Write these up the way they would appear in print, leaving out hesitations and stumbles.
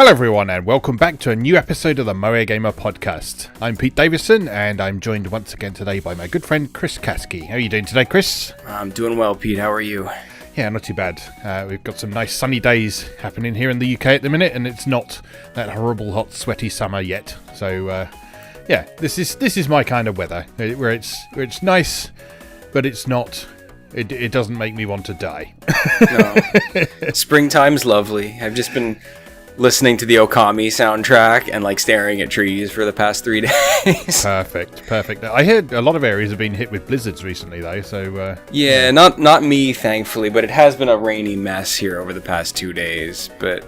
Hello everyone and welcome back to a new episode of the MoeGamer podcast. I'm Pete Davison and I'm joined once again today by my good friend Chris Kasky. How are you doing today, Chris? I'm doing well, Pete. How are you? Yeah, not too bad. We've got some nice sunny days happening here in the UK at the minute, and it's not that horrible hot sweaty summer yet. So yeah, this is my kind of weather where it's nice, but it's not. It doesn't make me want to die. No. Springtime's lovely. I've just been listening to the Okami soundtrack and like staring at trees for the past 3 days. Perfect. I heard a lot of areas have been hit with blizzards recently though, so yeah, not me thankfully, but it has been a rainy mess here over the past 2 days. But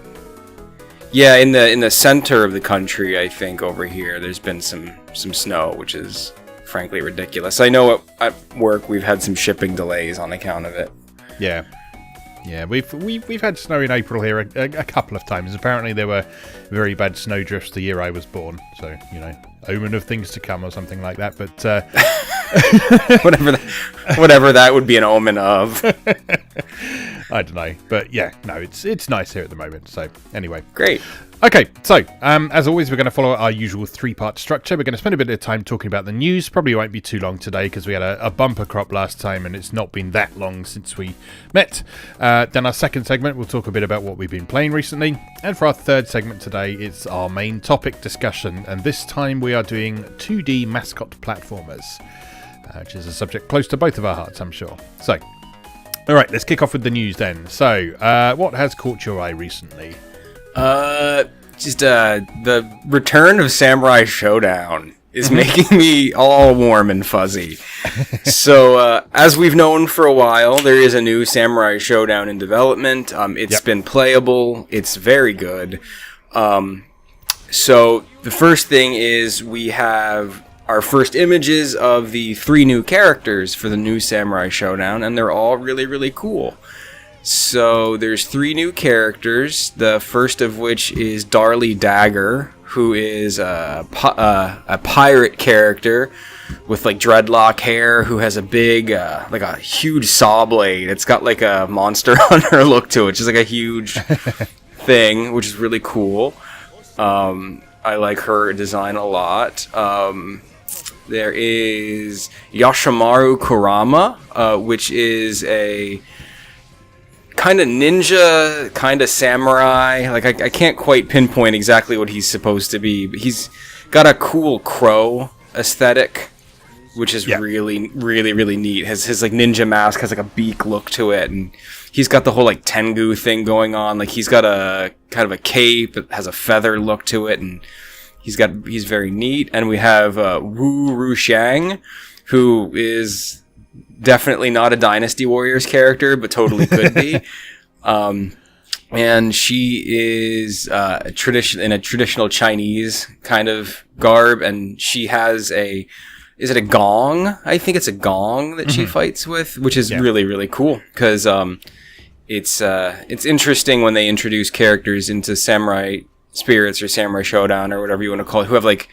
yeah, in the center of the country, I think over here there's been some snow, which is frankly ridiculous. I know at work we've had some shipping delays on account of it. Yeah, we've had snow in April here a couple of times. Apparently there were very bad snow drifts the year I was born, so omen of things to come or something like that. But whatever that would be an omen of. I don't know, but yeah, no, it's nice here at the moment. So anyway, great. Okay, so as always, we're going to follow our usual three-part structure. We're going to spend a bit of time talking about the news. Probably won't be too long today because we had a bumper crop last time and it's not been that long since we met. Then our second segment, we'll talk a bit about what we've been playing recently. And for our third segment today, it's our main topic discussion. And this time we are doing 2D Mascot platformers, which is a subject close to both of our hearts, I'm sure. So, all right, let's kick off with the news then. So, what has caught your eye recently? The return of Samurai Shodown is making me all warm and fuzzy. So, as we've known for a while, there is a new Samurai Shodown in development. It's been playable. It's very good. So, the first thing is we have our first images of the 3 new characters for the new Samurai Shodown, and they're all really, really cool. So there's 3 new characters, the first of which is Darlie Dagger, who is a pirate character with like dreadlock hair, who has a big, like a huge saw blade. It's got like a Monster Hunter look to it, just like a huge thing, which is really cool. I like her design a lot. There is Yoshimaru Kurama, which is a kind of ninja, kind of samurai. Like I can't quite pinpoint exactly what he's supposed to be, but he's got a cool crow aesthetic, which is really, really, really neat. His like ninja mask has like a beak look to it, and he's got the whole like Tengu thing going on. Like he's got a kind of a cape that has a feather look to it, and he's very neat. And we have Wu Rushang, who is definitely not a Dynasty Warriors character, but totally could be. And she is in a traditional Chinese kind of garb, and she has is it a gong? I think it's a gong that she fights with, which is really, really cool, because it's interesting when they introduce characters into Samurai Spirits or Samurai Shodown or whatever you want to call it, who have like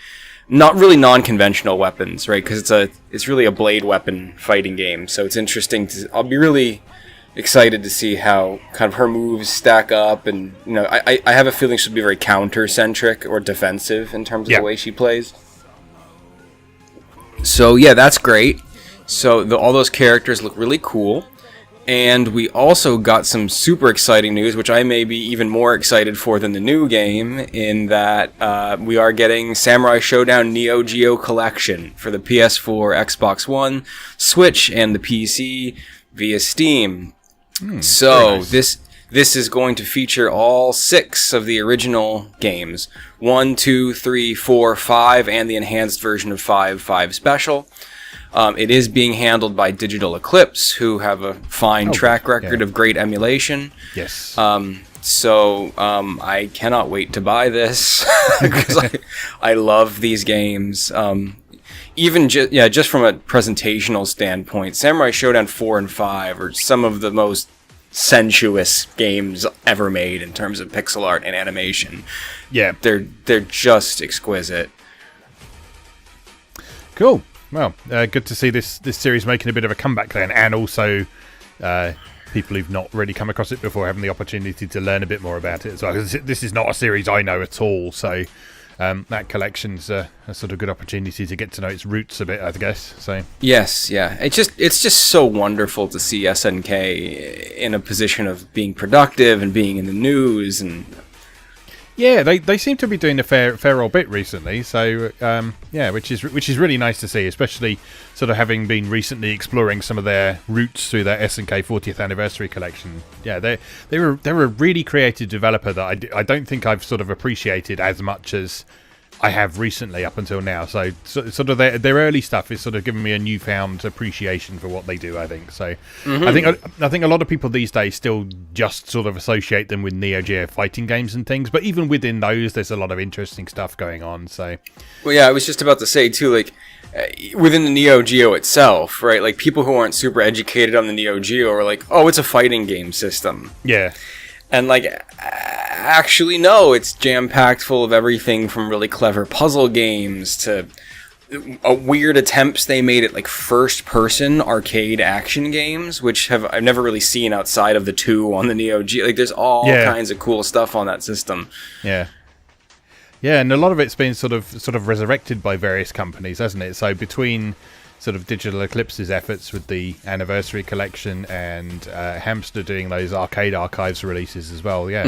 not really non-conventional weapons, right? Because it's really a blade weapon fighting game. So it's interesting I'll be really excited to see how kind of her moves stack up, and I have a feeling she'll be very counter-centric or defensive in terms of the way she plays. So yeah, that's great. So all those characters look really cool. And we also got some super exciting news, which I may be even more excited for than the new game, in that we are getting Samurai Shodown Neo Geo Collection for the PS4, Xbox One, Switch, and the PC via Steam. So nice. This is going to feature all 6 of the original games. 1, 2, 3, 4, 5, and the enhanced version of 5 Special. It is being handled by Digital Eclipse, who have a fine track record of great emulation. Yes. So I cannot wait to buy this because I love these games. Even just from a presentational standpoint, Samurai Shodown 4 and 5 are some of the most sensuous games ever made in terms of pixel art and animation. Yeah, they're just exquisite. Cool. Well, good to see this series making a bit of a comeback then, and also people who've not really come across it before having the opportunity to learn a bit more about it as well. 'Cause this is not a series I know at all, so that collection's a sort of good opportunity to get to know its roots a bit, I guess. So yes, yeah, it's just so wonderful to see SNK in a position of being productive and being in the news, and yeah, they seem to be doing a fair old bit recently. So yeah, which is really nice to see, especially sort of having been recently exploring some of their roots through their SNK 40th anniversary collection. Yeah, they're a really creative developer that I don't think I've sort of appreciated as much as I have recently up until now. So sort of their early stuff is sort of giving me a newfound appreciation for what they do, I think. So I think a lot of people these days still just sort of associate them with Neo Geo fighting games and things, but even within those there's a lot of interesting stuff going on. So well, yeah, I was just about to say too, like within the Neo Geo itself, right? Like people who aren't super educated on the Neo Geo are like, oh, it's a fighting game system. Yeah. And, like, actually, no, it's jam-packed full of everything from really clever puzzle games to weird attempts they made at, like, first-person arcade action games, which I've never really seen outside of the two on the Neo Geo. Like, there's all kinds of cool stuff on that system. Yeah. Yeah, and a lot of it's been sort of resurrected by various companies, hasn't it? So between sort of Digital Eclipse's efforts with the anniversary collection and Hamster doing those arcade archives releases as well. Yeah,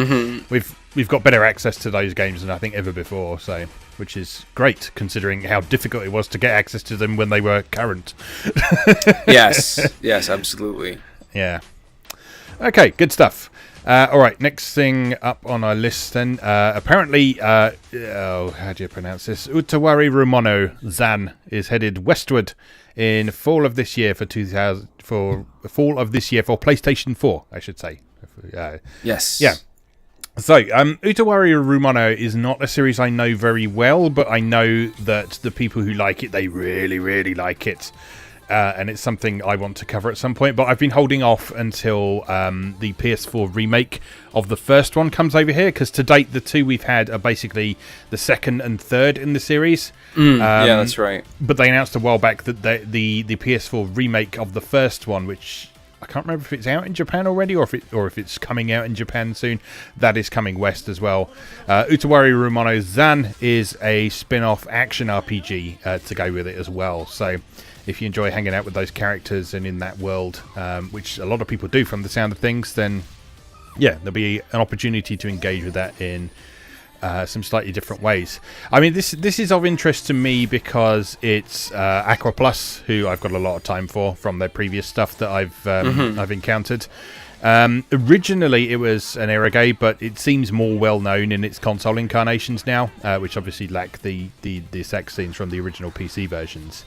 we've got better access to those games than I think ever before. So, which is great considering how difficult it was to get access to them when they were current. yes, absolutely. Yeah. Okay, good stuff. All right, next thing up on our list then. Apparently, how do you pronounce this? Utawarerumono Zan is headed westward in fall of this year for PlayStation 4, I should say. Yes. Yeah. So, Utawarerumono is not a series I know very well, but I know that the people who like it, they really, really like it. And it's something I want to cover at some point, but I've been holding off until the PS4 remake of the first one comes over here, because to date the two we've had are basically the second and third in the series. Yeah, that's right. But they announced a while back that the PS4 remake of the first one, which I can't remember if it's out in Japan already or if it's coming out in Japan soon, that is coming west as well. Utawarerumono Zan is a spin-off action RPG to go with it as well. So if you enjoy hanging out with those characters and in that world, which a lot of people do from the sound of things, then yeah, there'll be an opportunity to engage with that in some slightly different ways. I mean, this is of interest to me because it's Aqua Plus, who I've got a lot of time for from their previous stuff that I've encountered. Originally it was an Eragay, but it seems more well known in its console incarnations now, which obviously lack the sex scenes from the original PC versions.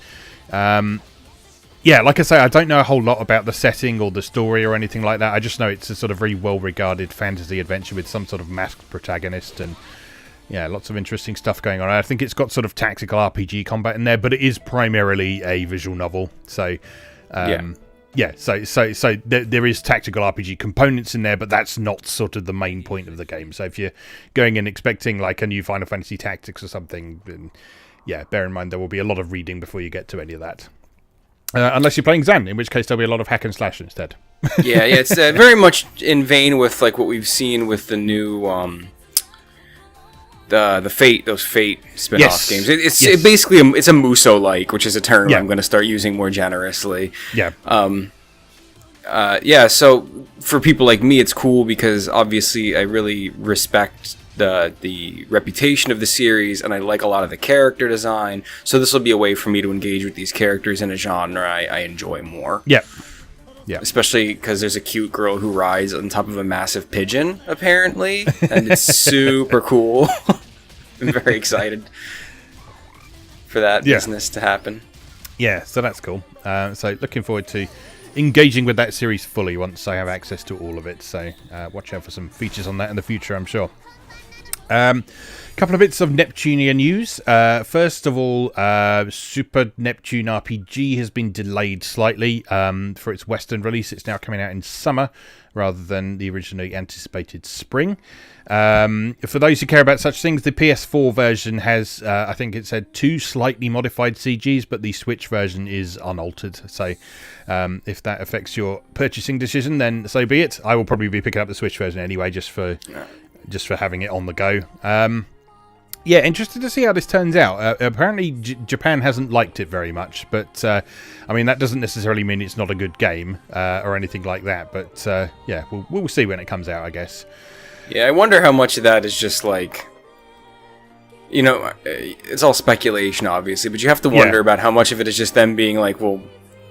Yeah, like I say, I don't know a whole lot about the setting or the story or anything like that. I just know it's a sort of very well-regarded fantasy adventure with some sort of masked protagonist and yeah, lots of interesting stuff going on. I think it's got sort of tactical RPG combat in there, but it is primarily a visual novel. So, so there is tactical RPG components in there, but that's not sort of the main point of the game. So if you're going in expecting like a new Final Fantasy Tactics or something, then yeah, bear in mind there will be a lot of reading before you get to any of that. Unless you're playing Zan, in which case there'll be a lot of hack and slash instead. yeah, it's very much in vein with like what we've seen with the new those Fate spin-off games. It basically it's a Muso like, which is a term I'm going to start using more generously. Yeah. So for people like me, it's cool because obviously I really respect the reputation of the series, and I like a lot of the character design. So this will be a way for me to engage with these characters in a genre I enjoy more. Yeah. Yeah. Especially because there's a cute girl who rides on top of a massive pigeon, apparently, and it's super cool. I'm very excited for that business to happen. Yeah, so that's cool. So looking forward to engaging with that series fully once I have access to all of it. So watch out for some features on that in the future, I'm sure. Couple of bits of Neptunia news. First of all, Super Neptune RPG has been delayed slightly for its Western release. It's now coming out in summer rather than the originally anticipated spring. For those who care about such things, the PS4 version has, I think it said 2 slightly modified CGs, but the Switch version is unaltered. So if that affects your purchasing decision, then so be it. I will probably be picking up the Switch version anyway, just for having it on the go. Yeah, interested to see how this turns out. Apparently, Japan hasn't liked it very much, but I mean that doesn't necessarily mean it's not a good game or anything like that. But yeah, we'll see when it comes out, I guess. Yeah, I wonder how much of that is just like, you know, it's all speculation, obviously, but you have to wonder about how much of it is just them being like, well,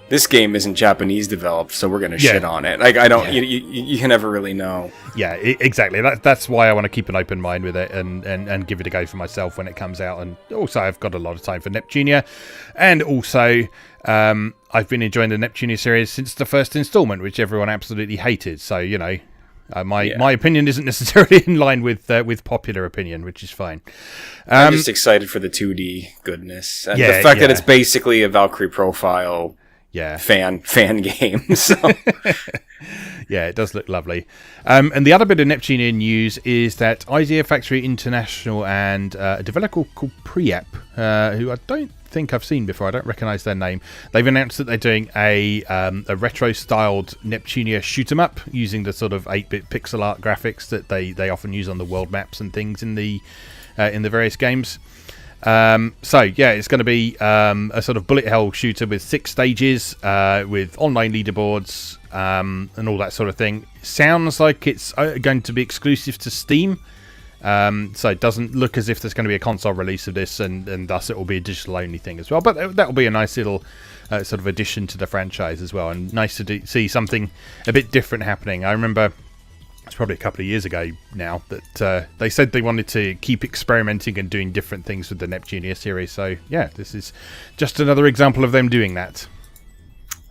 this game isn't Japanese developed, so we're gonna shit on it. Like, I don't, you can never really know. Yeah, exactly. That's why I want to keep an open mind with it and give it a go for myself when it comes out. And also, I've got a lot of time for Neptunia, and also I've been enjoying the Neptunia series since the first installment, which everyone absolutely hated. So you know. My opinion isn't necessarily in line with popular opinion, which is fine. I'm just excited for the 2D goodness and the fact that it's basically a Valkyrie profile fan game. So. Yeah, it does look lovely. And the other bit of Neptunia news is that Idea Factory International and a developer called Preap, who I don't think I've seen before, I don't recognise their name, they've announced that they're doing a retro-styled Neptunia shoot-'em-up using the sort of 8-bit pixel art graphics that they often use on the world maps and things in the various games. So yeah, it's going to be a sort of bullet hell shooter with 6 stages, with online leaderboards and all that sort of thing. Sounds like it's going to be exclusive to Steam, so it doesn't look as if there's going to be a console release of this, and thus it will be a digital only thing as well. But that will be a nice little sort of addition to the franchise as well, and nice to see something a bit different happening. I remember. It's probably a couple of years ago now that they said they wanted to keep experimenting and doing different things with the Neptunia series. So, yeah, this is just another example of them doing that.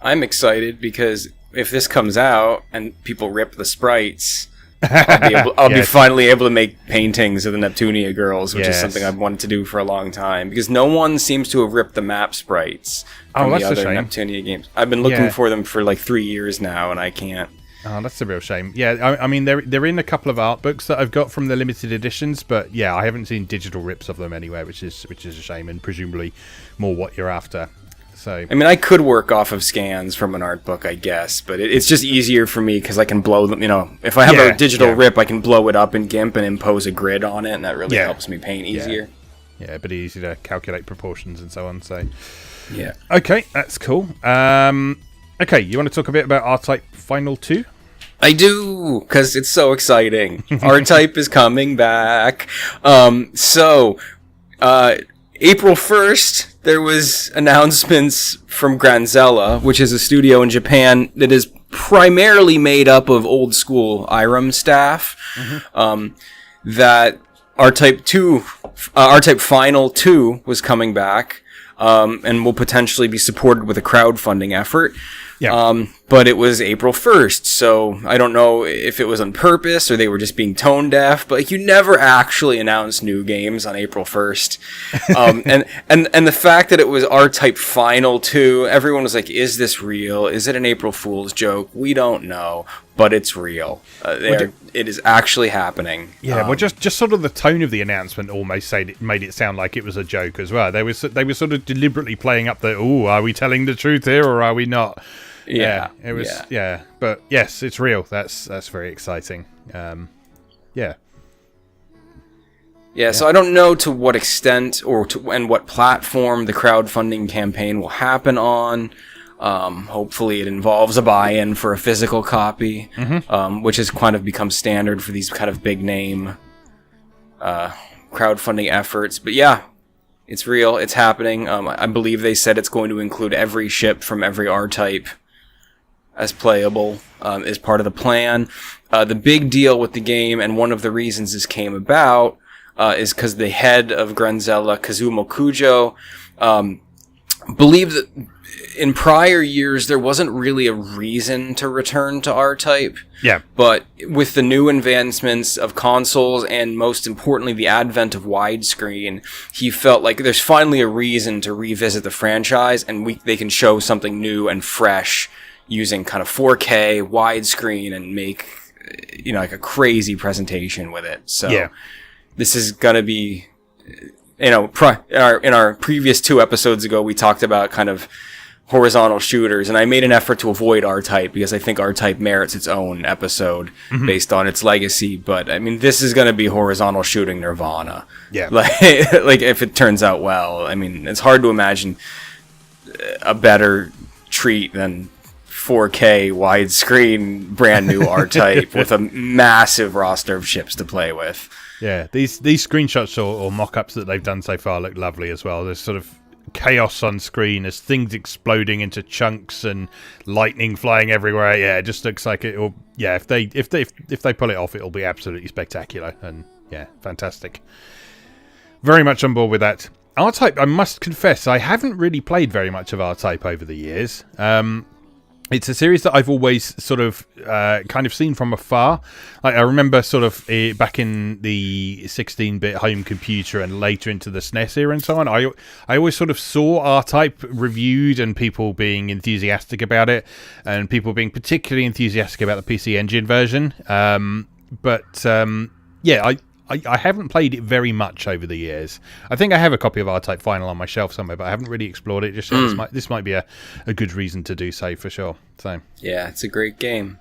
I'm excited because if this comes out and people rip the sprites, I'll be finally able to make paintings of the Neptunia girls, which is something I've wanted to do for a long time. Because no one seems to have ripped the map sprites from the other Neptunia games. I've been looking for them for like 3 years now, and I can't. Oh, that's a real shame. Yeah, I mean, they're in a couple of art books that I've got from the limited editions, but yeah, I haven't seen digital rips of them anywhere, which is a shame, and presumably more what you're after. So, I mean, I could work off of scans from an art book, I guess, but it's just easier for me because I can blow them. You know, if I have a digital rip, I can blow it up in GIMP and impose a grid on it, and that really helps me paint easier. Yeah, but easy to calculate proportions and so on. So, yeah. Okay, that's cool. Okay, you want to talk a bit about R-Type Final 2? I do, because it's so exciting. R-Type is coming back. So, April 1st, there was announcements from Granzella, which is a studio in Japan that is primarily made up of old school IRAM staff, that R-Type Final 2 was coming back, and will potentially be supported with a crowdfunding effort. Yeah. But it was April 1st, so I don't know if it was on purpose or they were just being tone deaf, but you never actually announce new games on April 1st. And the fact that it was R-Type Final 2, everyone was like, is this real? Is it an April Fool's joke? We don't know, but it's real. It is actually happening. Yeah, well, just sort of the tone of the announcement almost made it sound like it was a joke as well. They were sort of deliberately playing up the, are we telling the truth here or are we not? Yeah, it was. Yeah, but yes, it's real. That's very exciting. Yeah. So I don't know to what extent and what platform the crowdfunding campaign will happen on. Hopefully, it involves a buy-in for a physical copy, which has kind of become standard for these kind of big name crowdfunding efforts. But yeah. It's real. It's happening. I believe they said it's going to include every ship from every R-Type as playable as part of the plan. The big deal with the game, and one of the reasons this came about, is because the head of Granzella, Kazumo Kujo, believed that in prior years there wasn't really a reason to return to R-Type. Yeah. But with the new advancements of consoles and most importantly the advent of widescreen, he felt like there's finally a reason to revisit the franchise and they can show something new and fresh using kind of 4K widescreen and make, like a crazy presentation with it. So this is going to be, in our previous 2 episodes ago, we talked about kind of horizontal shooters, and I made an effort to avoid R-Type because I think R-Type merits its own episode based on its legacy. But I mean, this is going to be horizontal shooting nirvana. Yeah. Like if it turns out well, I mean, it's hard to imagine a better treat than 4K widescreen brand new R-Type with a massive roster of ships to play with. Yeah, these screenshots or mock-ups that they've done so far look lovely as well. There's sort of chaos on screen as things exploding into chunks and lightning flying everywhere. Yeah, it just looks like it'll. Yeah, if they pull it off, it'll be absolutely spectacular and yeah, fantastic. Very much on board with that. R-Type, I must confess, I haven't really played very much of R-Type over the years. It's a series that I've always sort of kind of seen from afar. Like, I remember sort of back in the 16-bit home computer and later into the SNES era and so on, I always sort of saw R-Type reviewed and people being enthusiastic about it and people being particularly enthusiastic about the PC Engine version. I haven't played it very much over the years. I think I have a copy of R-Type Final on my shelf somewhere, but I haven't really explored it just yet. This might be a good reason to do so for sure. So yeah, it's a great game.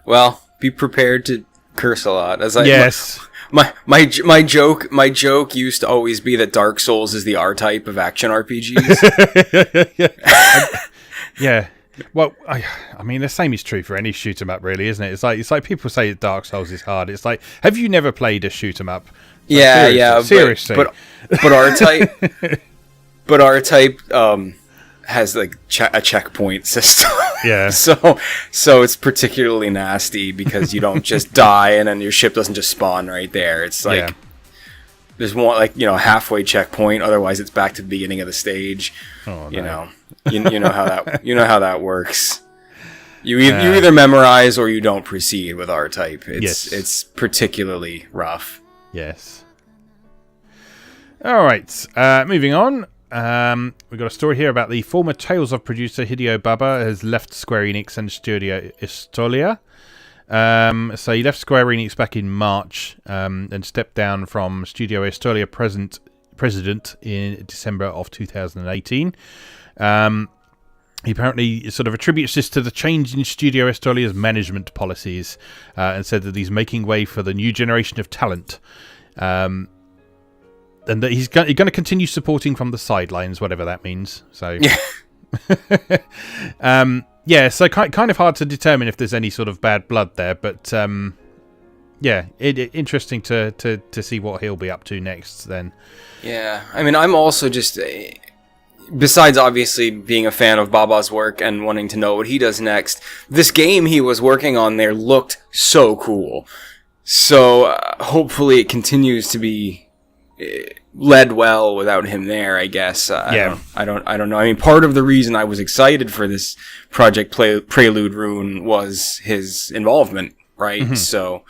Well, be prepared to curse a lot. Yes. My joke used to always be that Dark Souls is the R-Type of action RPGs. Yeah. Well, I mean, the same is true for any shoot 'em up, really, isn't it? It's like people say Dark Souls is hard. It's like, have you never played a shoot 'em up? Like, seriously. But R-Type has like a checkpoint system. Yeah. So it's particularly nasty because you don't just die and then your ship doesn't just spawn right there. It's like there's one halfway checkpoint. Otherwise, it's back to the beginning of the stage. Oh, no. You know how that works. You either memorize or you don't proceed with R-Type. It's particularly rough. Yes. All right. Moving on. We've got a story here about the former Tales of producer Hideo Baba has left Square Enix and Studio Estolia. So he left Square Enix back in March and stepped down from Studio Estolia president in December of 2018. He apparently sort of attributes this to the change in Studio Estolia's management policies and said that he's making way for the new generation of talent. And that he's going to continue supporting from the sidelines, whatever that means. So, so kind of hard to determine if there's any sort of bad blood there, but interesting to see what he'll be up to next. Then, yeah, I mean, I'm also just besides obviously being a fan of Baba's work and wanting to know what he does next, this game he was working on there looked so cool. So hopefully it continues to be led well without him there, I guess. I don't know. I mean, part of the reason I was excited for this Project Prelude Rune was his involvement, right? Mm-hmm. So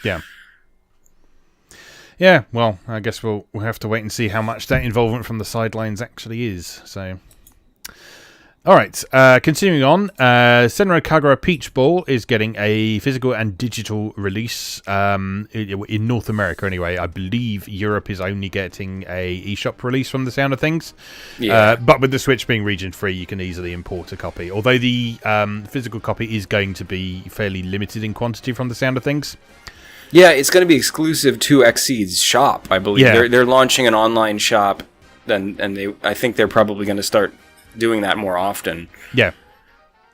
yeah, well, I guess we'll have to wait and see how much that involvement from the sidelines actually is. So, all right, continuing on, Senran Kagura Peach Ball is getting a physical and digital release in North America anyway. I believe Europe is only getting a eShop release from the sound of things. Yeah. But with the Switch being region free, you can easily import a copy. Although the physical copy is going to be fairly limited in quantity from the sound of things. Yeah, it's going to be exclusive to Xseed's shop, I believe. Yeah. They're launching an online shop, and I think they're probably going to start doing that more often. Yeah.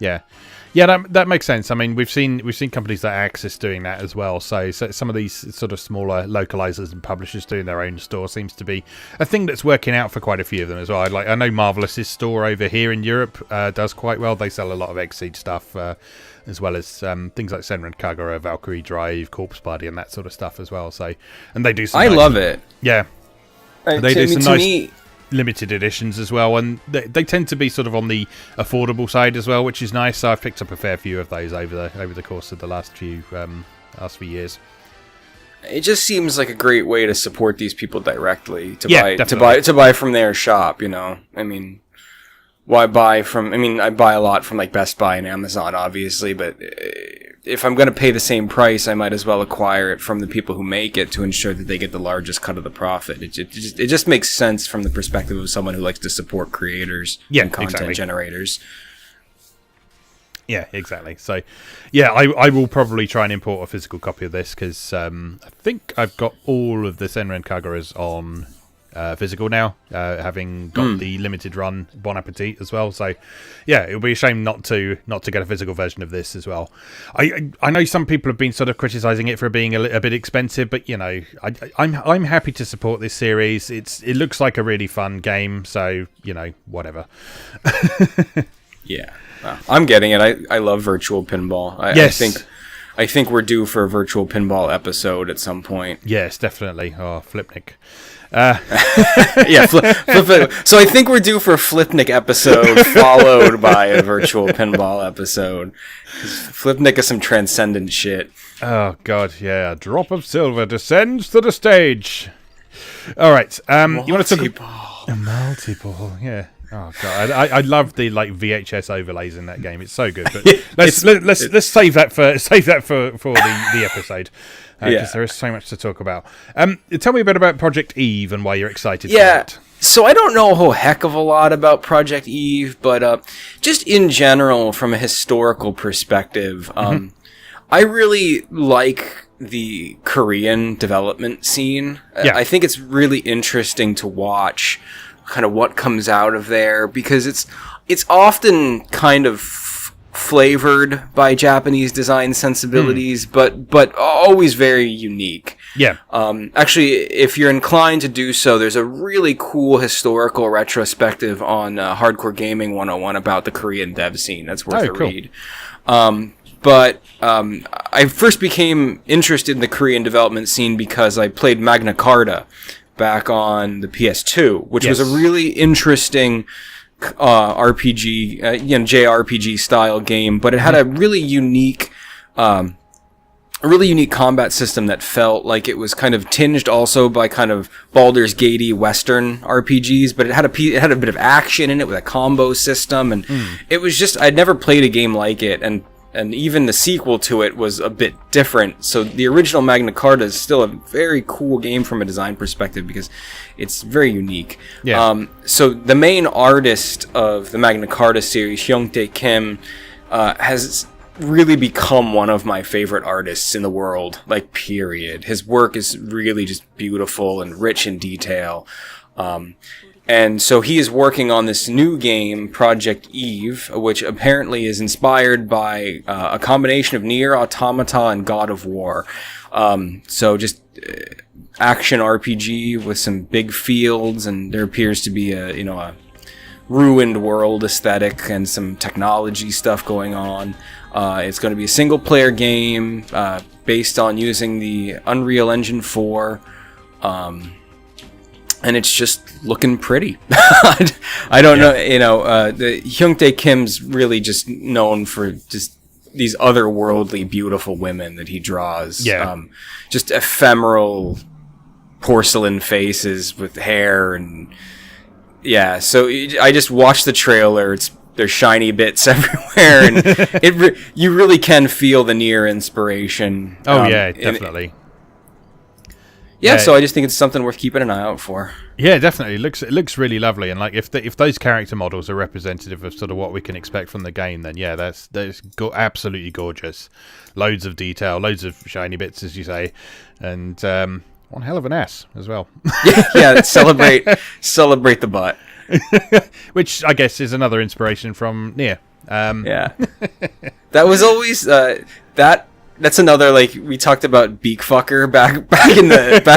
That makes sense. I mean, we've seen companies like Axis doing that as well. So some of these sort of smaller localizers and publishers doing their own store seems to be a thing that's working out for quite a few of them as well. I know Marvelous's store over here in Europe does quite well. They sell a lot of Xseed stuff. As well as things like Senran Kagura, Valkyrie Drive, Corpse Party, and that sort of stuff as well. So, and they do some. I love it. Yeah, they do some nice limited editions as well, and they tend to be sort of on the affordable side as well, which is nice. So I've picked up a fair few of those over the course of the last few years. It just seems like a great way to support these people directly to buy from their shop. You know, I mean. why buy from? I mean, I buy a lot from like Best Buy and Amazon, obviously, but if I'm going to pay the same price, I might as well acquire it from the people who make it to ensure that they get the largest cut of the profit. It just makes sense from the perspective of someone who likes to support creators and content generators. Yeah, exactly. So, yeah, I will probably try and import a physical copy of this because I think I've got all of the Senran Kaguras on physical now, having got the limited run Bon Appetit as well. So, yeah, it would be a shame not to get a physical version of this as well. I know some people have been sort of criticising it for being a bit expensive, but you know, I'm happy to support this series. It looks like a really fun game, so you know, whatever. Yeah. I'm getting it. I love virtual pinball. Yes. I think we're due for a virtual pinball episode at some point. Yes, definitely. Oh, Flipnik. Yeah, flip. So I think we're due for a Flipnik episode followed by a virtual pinball episode. Flipnik is some transcendent shit. Oh God, yeah. A drop of silver descends to the stage. All right. You want to talk about a multi-ball? Yeah. Oh God, I love the like VHS overlays in that game. It's so good. But let's save that for the episode because there is so much to talk about. Tell me a bit about Project Eve and why you're excited. For that. So I don't know a whole heck of a lot about Project Eve, but just in general, from a historical perspective, I really like the Korean development scene. I think it's really interesting to watch kind of what comes out of there, because it's often kind of flavored by Japanese design sensibilities, but always very unique. Yeah. Actually, if you're inclined to do so, there's a really cool historical retrospective on Hardcore Gaming 101 about the Korean dev scene. That's worth a read. But I first became interested in the Korean development scene because I played Magna Carta back on the PS2, which was a really interesting RPG, JRPG style game, but it had a really unique combat system that felt like it was kind of tinged also by kind of Baldur's Gate-y Western RPGs, but it had a bit of action in it with a combo system, and it was just, I'd never played a game like it, and even the sequel to it was a bit different. So the original Magna Carta is still a very cool game from a design perspective because it's very unique. Yeah. So the main artist of the Magna Carta series, Hyung-tae Kim, has really become one of my favorite artists in the world, like, period. His work is really just beautiful and rich in detail. And so he is working on this new game, Project Eve, which apparently is inspired by a combination of Nier Automata and God of War. So just action RPG with some big fields, and there appears to be a ruined world aesthetic and some technology stuff going on. It's going to be a single-player game based on using the Unreal Engine 4. And it's just looking pretty. I don't know, the Hyung-tae Kim's really just known for just these otherworldly, beautiful women that he draws. Yeah. Just ephemeral porcelain faces with hair and so I just watched the trailer. There's shiny bits everywhere, and you really can feel the Nier inspiration. Oh yeah, definitely. Yeah, so I just think it's something worth keeping an eye out for. Yeah, definitely. It looks really lovely, and like if those character models are representative of sort of what we can expect from the game, then yeah, that's absolutely gorgeous. Loads of detail, loads of shiny bits, as you say, and one hell of an ass as well. yeah. Celebrate the butt. Which I guess is another inspiration from Nier. Yeah, that was always That's another, like, we talked about beak fucker back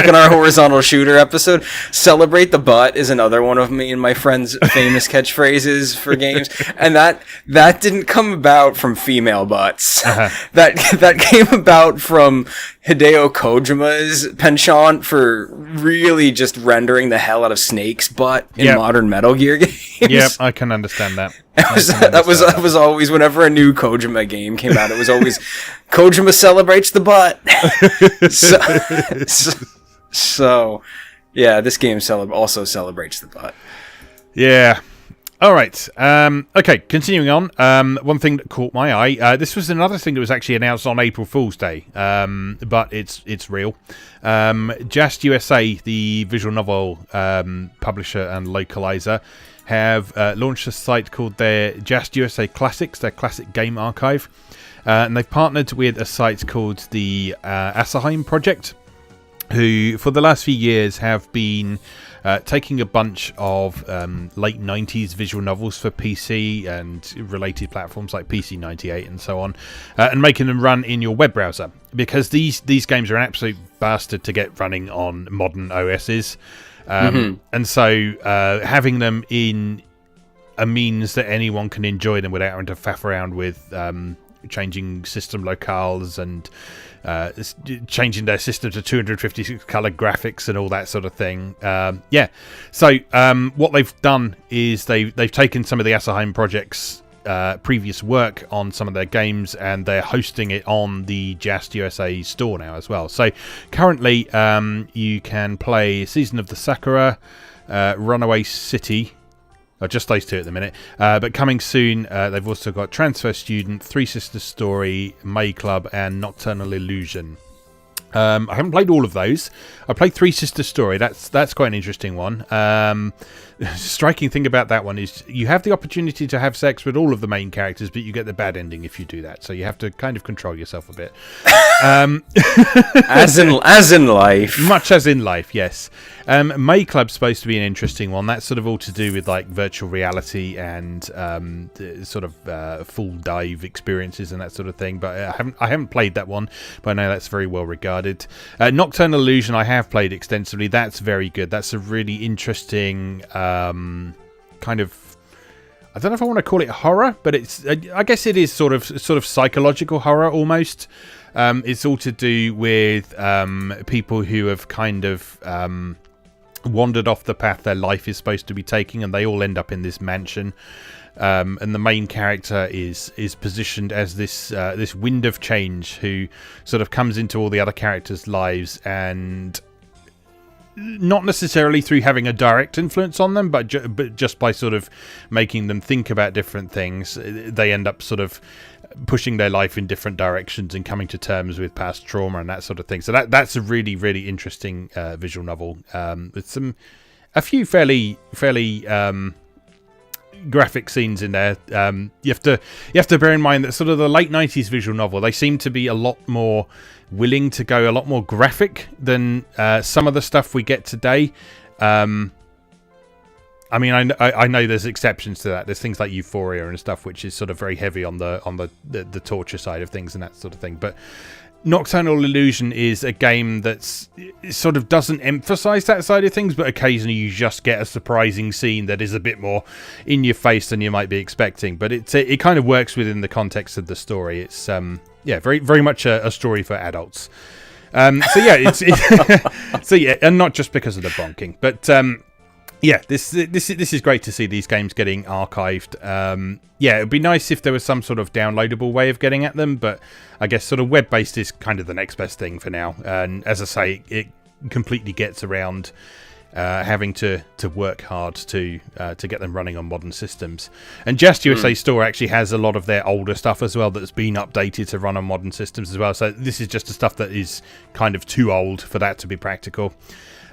in our horizontal shooter episode. Celebrate the butt is another one of me and my friends' famous catchphrases for games, and that didn't come about from female butts. Uh-huh. That came about from Hideo Kojima's penchant for really just rendering the hell out of Snake's butt in modern Metal Gear games. Yep, I can understand that. That was always, whenever a new Kojima game came out, it was always Kojima celebrates the butt. so yeah, this game also celebrates the butt. Yeah. All right. Okay, continuing on. One thing that caught my eye. This was another thing that was actually announced on April Fool's Day, but it's real. JAST USA, the visual novel publisher and localizer, have launched a site called their JAST USA Classics, their classic game archive. And they've partnered with a site called the Asaheim Project, who for the last few years have been taking a bunch of late 90s visual novels for PC and related platforms like PC98 and so on, and making them run in your web browser, because these games are an absolute bastard to get running on modern OSs. And so having them in a means that anyone can enjoy them without having to faff around with changing system locales and changing their system to 256 color graphics and all that sort of thing. So what they've done is they've taken some of the Asaheim Project's previous work on some of their games, and they're hosting it on the JAST USA store now as well. So currently you can play Season of the Sakura, Runaway City, just those two at the minute. But coming soon, they've also got Transfer Student, Three Sisters Story, May Club, and Nocturnal Illusion. I haven't played all of those. I played Three Sisters Story. That's quite an interesting one. Striking thing about that one is you have the opportunity to have sex with all of the main characters, but you get the bad ending if you do that. So you have to kind of control yourself a bit. As in life. Much as in life, yes. May Club's supposed to be an interesting one. That's sort of all to do with like virtual reality and sort of full dive experiences and that sort of thing. But I haven't played that one, but I know that's very well regarded. Nocturnal Illusion I have played extensively. That's very good. That's a really interesting kind of, I don't know if I want to call it horror, but I guess it is sort of psychological horror almost. It's all to do with people who have kind of wandered off the path their life is supposed to be taking, and they all end up in this mansion. And the main character is positioned as this wind of change who sort of comes into all the other characters' lives, and not necessarily through having a direct influence on them, but just by sort of making them think about different things, they end up sort of pushing their life in different directions and coming to terms with past trauma and that sort of thing. So that's a really, really interesting visual novel with a few fairly graphic scenes in there. You have to bear in mind that sort of the late 90s visual novel, they seem to be a lot more willing to go a lot more graphic than some of the stuff we get today. I mean, I know there's exceptions to that. There's things like Euphoria and stuff, which is sort of very heavy on the torture side of things and that sort of thing. But Nocturnal Illusion is a game that's sort of doesn't emphasize that side of things, but occasionally you just get a surprising scene that is a bit more in your face than you might be expecting. But it kind of works within the context of the story. It's very, very much a story for adults. And not just because of the bonking, but this is great to see these games getting archived. It would be nice if there was some sort of downloadable way of getting at them, but I guess sort of web-based is kind of the next best thing for now. And as I say, it completely gets around having to work hard to get them running on modern systems. And JAST USA Store actually has a lot of their older stuff as well that's been updated to run on modern systems as well. So this is just the stuff that is kind of too old for that to be practical.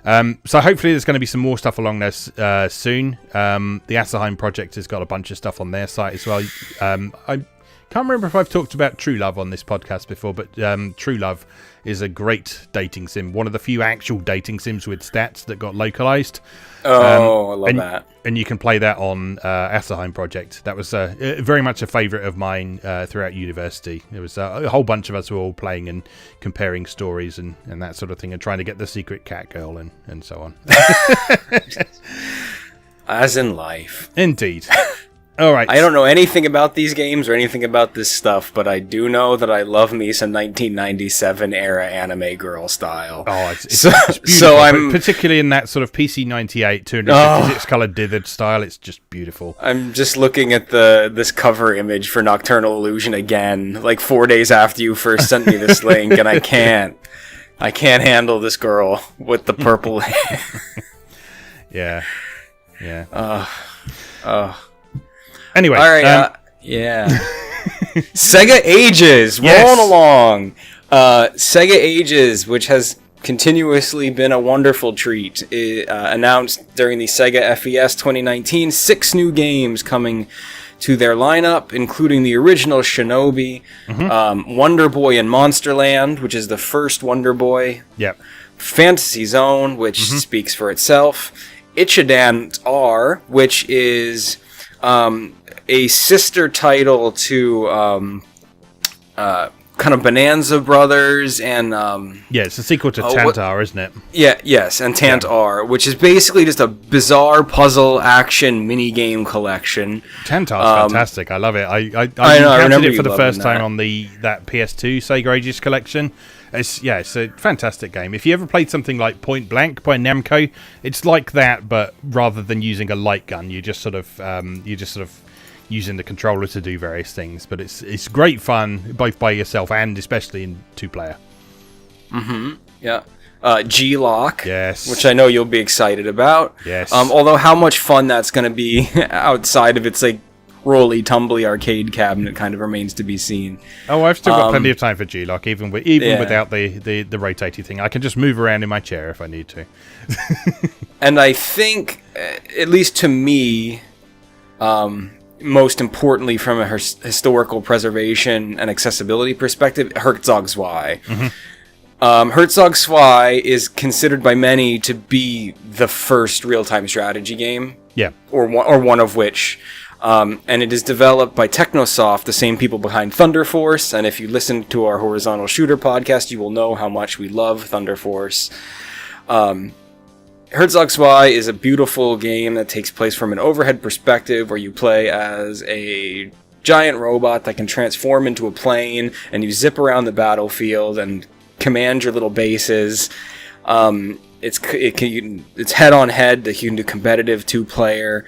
So hopefully there's going to be some more stuff along there soon. The Asaheim Project has got a bunch of stuff on their site as well. I can't remember if I've talked about True Love on this podcast before, but True Love is a great dating sim. One of the few actual dating sims with stats that got localized. I love that. And you can play that on Asaheim Project. That was very much a favourite of mine throughout university. There was a whole bunch of us who were all playing and comparing stories and that sort of thing, and trying to get the secret cat girl and so on. As in life. Indeed. All right. I don't know anything about these games or anything about this stuff, but I do know that I love me some 1997 era anime girl style. Oh, it's beautiful. So I'm particularly in that sort of PC98 256 color dithered style. It's just beautiful. I'm just looking at this cover image for Nocturnal Illusion again, like 4 days after you first sent me this link, and I can't handle this girl with the purple hair. Yeah. Anyway. All right. Yeah. Sega Ages. Rolling along. Sega Ages, which has continuously been a wonderful treat, announced during the Sega FES 2019 6 new games coming to their lineup, including the original Shinobi, Wonder Boy in Monsterland, which is the first Wonder Boy, Fantasy Zone, which speaks for itself, Ichidan R, which is a sister title to kind of Bonanza Brothers and it's a sequel to Tantar, isn't it? And Tantar, which is basically just a bizarre puzzle action mini game collection. Tantar's fantastic. I love it. I encountered it for the first time on that PS2 Sega Ages collection. It's a fantastic game. If you ever played something like Point Blank by Namco, it's like that, but rather than using a light gun, you just sort of using the controller to do various things. But it's great fun, both by yourself and especially in 2-player. G-Lock, yes, which I know you'll be excited about. Yes. Although how much fun that's going to be outside of its like rolly-tumbly arcade cabinet kind of remains to be seen. Oh, I've still got plenty of time for G-Lock, even without the rotating thing. I can just move around in my chair if I need to. And I think, at least to me, most importantly from a historical preservation and accessibility perspective, Herzog Zwei. Herzog Zwei is considered by many to be the first real-time strategy game. Yeah. Or one of which. And it is developed by Technosoft, the same people behind Thunder Force. And if you listen to our Horizontal Shooter podcast, you will know how much we love Thunder Force. Herzog Zwei is a beautiful game that takes place from an overhead perspective where you play as a giant robot that can transform into a plane, and you zip around the battlefield and command your little bases. It's head-on-head that you can do competitive 2-player.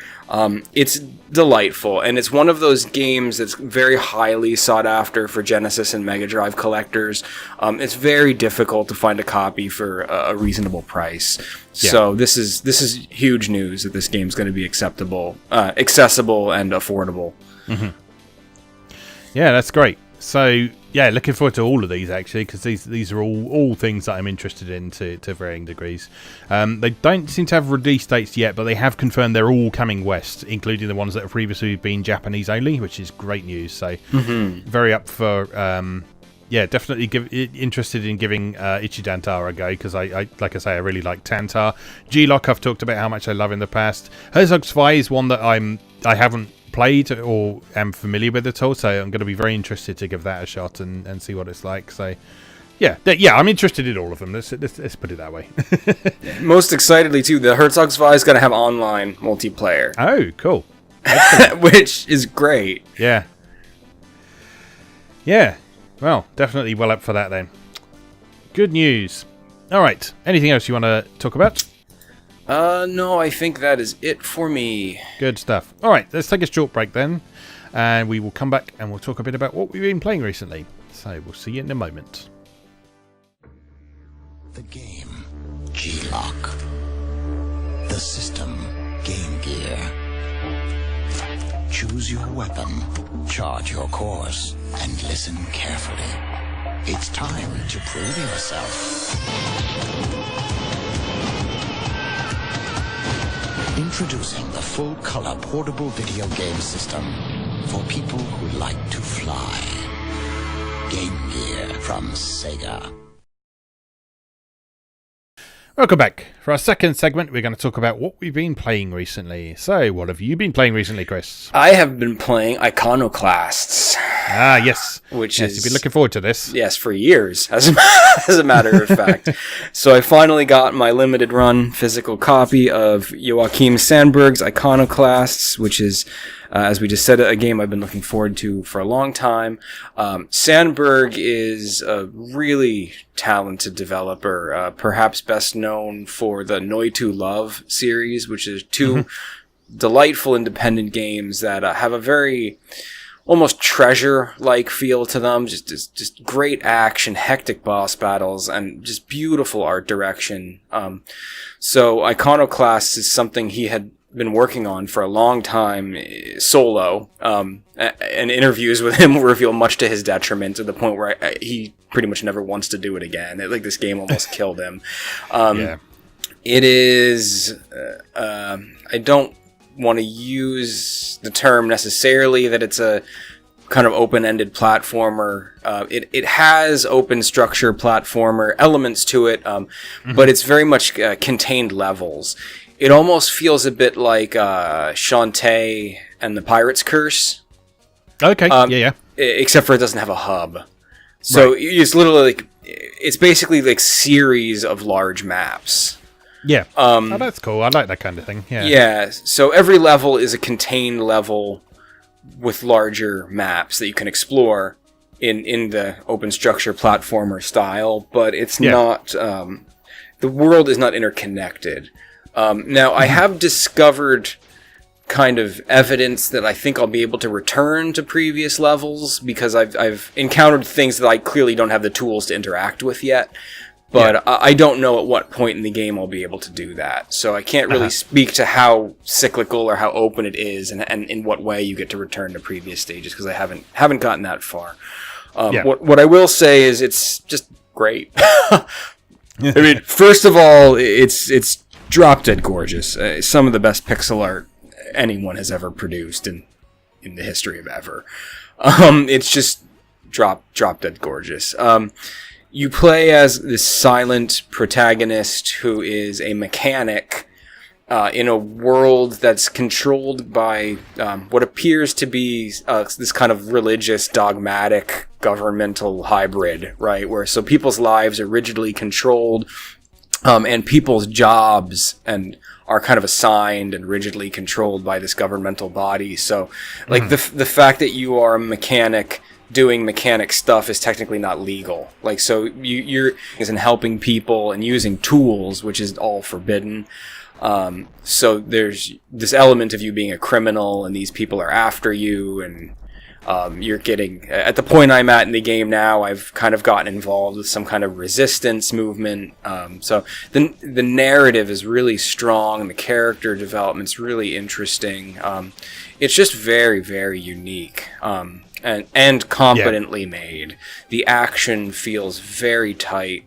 It's delightful, and it's one of those games that's very highly sought after for Genesis and Mega Drive collectors. It's very difficult to find a copy for a reasonable price. Yeah. So this is huge news that this game's going to be accessible and affordable. Yeah, that's great. So yeah, looking forward to all of these actually, because these are all things that I'm interested in to varying degrees. They don't seem to have release dates yet, but they have confirmed they're all coming west, including the ones that have previously been Japanese only, which is great news. So very up for definitely interested in giving Ichidan Tantar a go, because I like I say, I really like Tantar. G-Lock I've talked about how much I love in the past. Herzog Zwei is one that I haven't played or am familiar with at all, so I'm going to be very interested to give that a shot and see what it's like. So yeah, I'm interested in all of them. Let's put it that way. Most excitedly too, the Herzog Zwei is going to have online multiplayer. Oh, cool. Which is great. Yeah. Well, definitely well up for that then. Good news. All right. Anything else you want to talk about? No, I think that is it for me. Good stuff. All right, let's take a short break then, and we will come back and we'll talk a bit about what we've been playing recently. So we'll see you in a moment. The game, G-Lock. The system, Game Gear. Choose your weapon, charge your course, and listen carefully. It's time to prove yourself. Introducing the full-color portable video game system for people who like to fly. Game Gear from Sega. Welcome back. For our second segment, we're going to talk about what we've been playing recently. So, what have you been playing recently, Chris? I have been playing Iconoclasts. Ah, yes. Which yes, is... you've been looking forward to this. Yes, for years, as a matter of fact. So I finally got my limited run physical copy of Joachim Sandberg's Iconoclasts, which is, as we just said, a game I've been looking forward to for a long time. Sandberg is a really talented developer, perhaps best known for the Noi to Love series, which is two delightful independent games that have a very almost treasure-like feel to them. Just great action, hectic boss battles, and just beautiful art direction. So Iconoclasts is something he had been working on for a long time solo, and interviews with him will reveal much to his detriment, to the point where he pretty much never wants to do it again. Like, this game almost killed him. It is... I don't want to use the term necessarily that it's a kind of open-ended platformer. It has open structure platformer elements to it, but it's very much contained levels. It almost feels a bit like Shantae and the Pirate's Curse. Okay, yeah. Except for it doesn't have a hub. So it's literally like, it's basically like series of large maps. Yeah, that's cool. I like that kind of thing. Yeah, so every level is a contained level with larger maps that you can explore in the open structure platformer style, but it's not... the world is not interconnected. Now, I have discovered kind of evidence that I think I'll be able to return to previous levels, because I've encountered things that I clearly don't have the tools to interact with yet. But I don't know at what point in the game I'll be able to do that. So I can't really speak to how cyclical or how open it is, and in what way you get to return to previous stages, because I haven't gotten that far. What I will say is it's just great. I mean, first of all, it's drop dead gorgeous. Some of the best pixel art anyone has ever produced in the history of ever. It's just drop dead gorgeous. You play as this silent protagonist who is a mechanic in a world that's controlled by what appears to be this kind of religious, dogmatic, governmental hybrid, right? So people's lives are rigidly controlled, and people's jobs are kind of assigned and rigidly controlled by this governmental body. So, like, the fact that you are a mechanic doing mechanic stuff is technically not legal. Like, so you're in helping people and using tools, which is all forbidden. So there's this element of you being a criminal, and these people are after you, and you're getting... At the point I'm at in the game now, I've kind of gotten involved with some kind of resistance movement. So the narrative is really strong, and the character development's really interesting. It's just very, very unique. And competently made. The action feels very tight.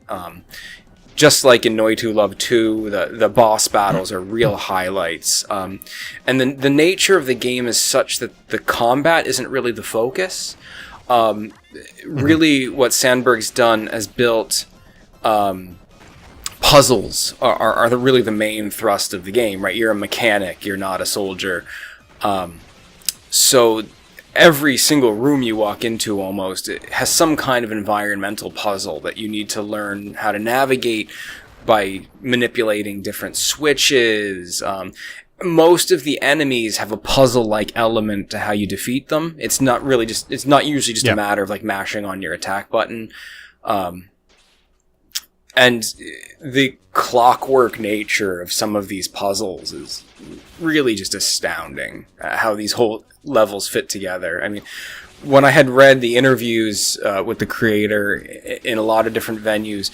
Just like in Noi 2 Love 2, the boss battles are real highlights. And the nature of the game is such that the combat isn't really the focus. Really, what Sandberg's done is built puzzles are really the main thrust of the game, right? You're a mechanic, you're not a soldier. So every single room you walk into almost, it has some kind of environmental puzzle that you need to learn how to navigate by manipulating different switches. Most of the enemies have a puzzle-like element to how you defeat them. It's not usually just a matter of like mashing on your attack button. And the clockwork nature of some of these puzzles is really just astounding, how these whole levels fit together. I mean, when I had read the interviews with the creator in a lot of different venues,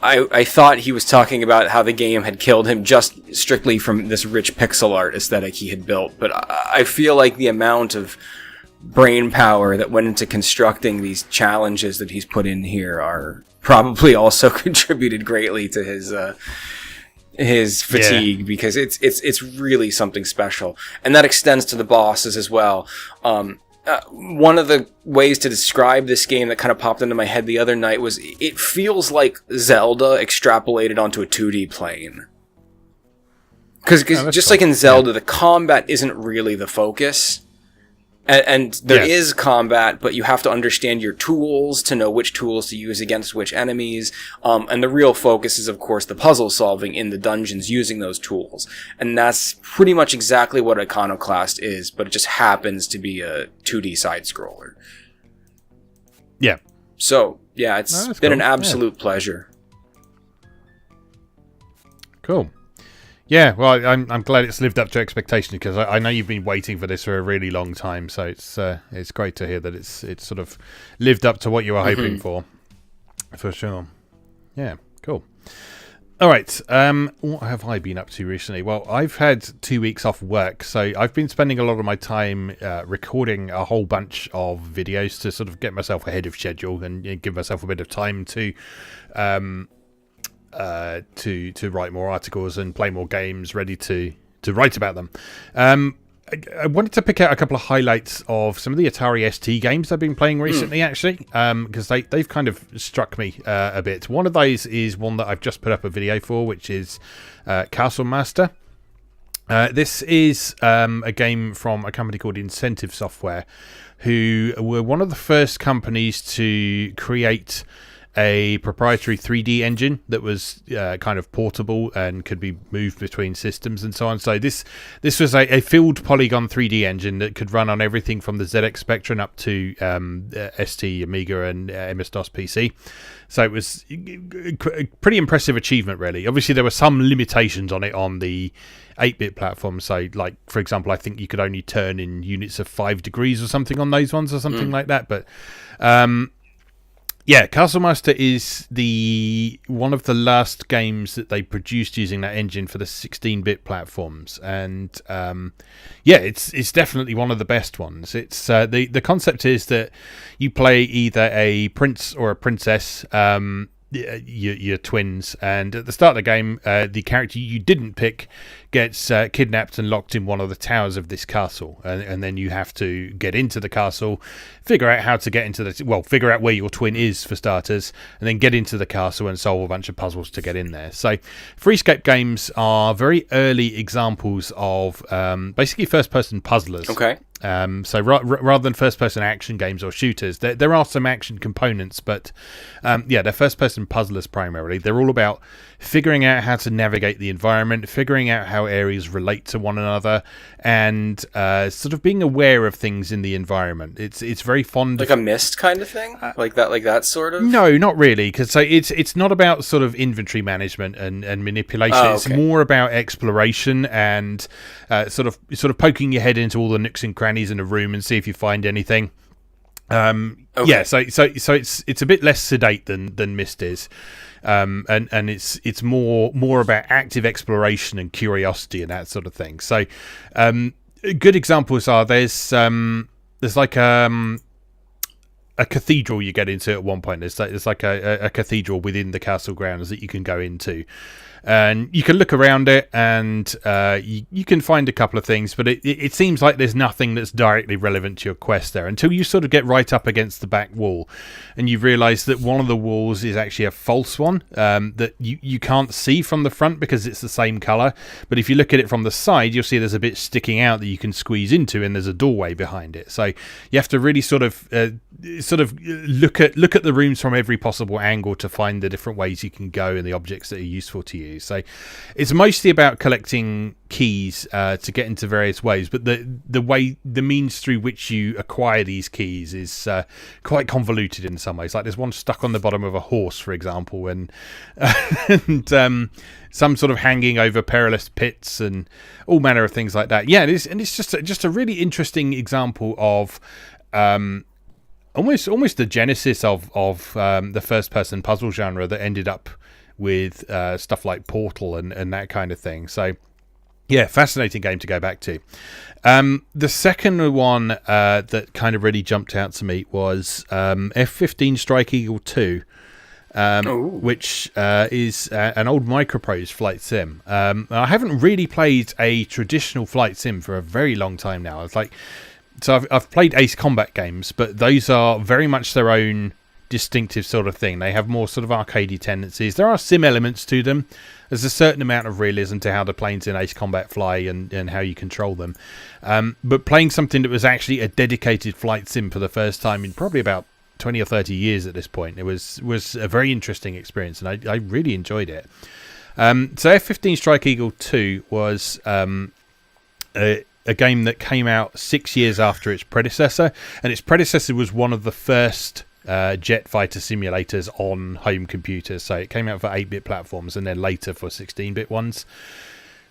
I thought he was talking about how the game had killed him just strictly from this rich pixel art aesthetic he had built. But I feel like the amount of brain power that went into constructing these challenges that he's put in here are probably also contributed greatly to his fatigue, because it's really something special, and that extends to the bosses as well. One of the ways to describe this game that kind of popped into my head the other night was it feels like Zelda extrapolated onto a 2D plane. Because just like in Zelda, the combat isn't really the focus. And there is combat, but you have to understand your tools to know which tools to use against which enemies. And the real focus is, of course, the puzzle solving in the dungeons using those tools. And that's pretty much exactly what Iconoclast is, but it just happens to be a 2D side-scroller. Yeah. So, yeah, it's been an absolute pleasure. Cool. Yeah, well, I'm glad it's lived up to expectation, because I know you've been waiting for this for a really long time. So it's great to hear that it's sort of lived up to what you were hoping for sure. Yeah, cool. All right. What have I been up to recently? Well, I've had 2 weeks off work, so I've been spending a lot of my time recording a whole bunch of videos to sort of get myself ahead of schedule and give myself a bit of time to write more articles and play more games, ready to write about them. I wanted to pick out a couple of highlights of some of the Atari ST games I've been playing recently, actually, because they've kind of struck me a bit. One of those is one that I've just put up a video for, which is Castle Master. This is a game from a company called Incentive Software, who were one of the first companies to create a proprietary 3D engine that was kind of portable and could be moved between systems and so on. So this was a field polygon 3D engine that could run on everything from the ZX Spectrum up to ST, Amiga, and MS-DOS PC. So it was a pretty impressive achievement, really. Obviously, there were some limitations on it on the 8-bit platform. So, like, for example, I think you could only turn in units of 5 degrees or something on those ones or something like that. But yeah, Castle Master is one of the last games that they produced using that engine for the 16-bit platforms, and yeah, it's definitely one of the best ones. It's the concept is that you play either a prince or a princess, your twins, and at the start of the game, the character you didn't pick gets kidnapped and locked in one of the towers of this castle, and then you have to get into the castle, figure out how to get into figure out where your twin is for starters, and then get into the castle and solve a bunch of puzzles to get in there. So Freescape games are very early examples of basically first-person puzzlers. Okay. So rather than first-person action games or shooters, there are some action components, but yeah, they're first-person puzzlers primarily. They're all about figuring out how to navigate the environment, figuring out how areas relate to one another, and sort of being aware of things in the environment. It's very fond like of a Myst kind of thing, like that sort of. No, not really, because it's not about sort of inventory management and manipulation. Oh, okay. It's more about exploration and sort of poking your head into all the nooks and crannies in a room and see if you find anything. Okay. Yeah, so it's a bit less sedate than Myst is, and it's more about active exploration and curiosity and that sort of thing. So, good examples are there's like a cathedral you get into at one point. There's like a cathedral within the castle grounds that you can go into. And you can look around it, and you can find a couple of things, but it seems like there's nothing that's directly relevant to your quest there until you sort of get right up against the back wall, and you realise that one of the walls is actually a false one that you can't see from the front because it's the same colour. But if you look at it from the side, you'll see there's a bit sticking out that you can squeeze into, and there's a doorway behind it. So you have to really sort of look at the rooms from every possible angle to find the different ways you can go and the objects that are useful to you. So it's mostly about collecting keys to get into various ways, but the means through which you acquire these keys is quite convoluted in some ways. Like there's one stuck on the bottom of a horse, for example, and some sort of hanging over perilous pits and all manner of things like that. Yeah, it is, and it's just a really interesting example of almost the genesis of the first person puzzle genre that ended up with stuff like Portal and that kind of thing. So yeah, fascinating game to go back to. The second one that kind of really jumped out to me was F-15 Strike Eagle 2, which is an old Microprose flight sim. I haven't really played a traditional flight sim for a very long time now. It's like, so I've played Ace Combat games, but those are very much their own distinctive sort of thing. They have more sort of arcadey tendencies. There are sim elements to them. There's a certain amount of realism to how the planes in Ace Combat fly and how you control them. But playing something that was actually a dedicated flight sim for the first time in probably about 20 or 30 years at this point, it was a very interesting experience, and I really enjoyed it. So F-15 Strike Eagle 2 was a game that came out 6 years after its predecessor, and its predecessor was one of the first jet fighter simulators on home computers. So it came out for 8-bit platforms and then later for 16-bit ones.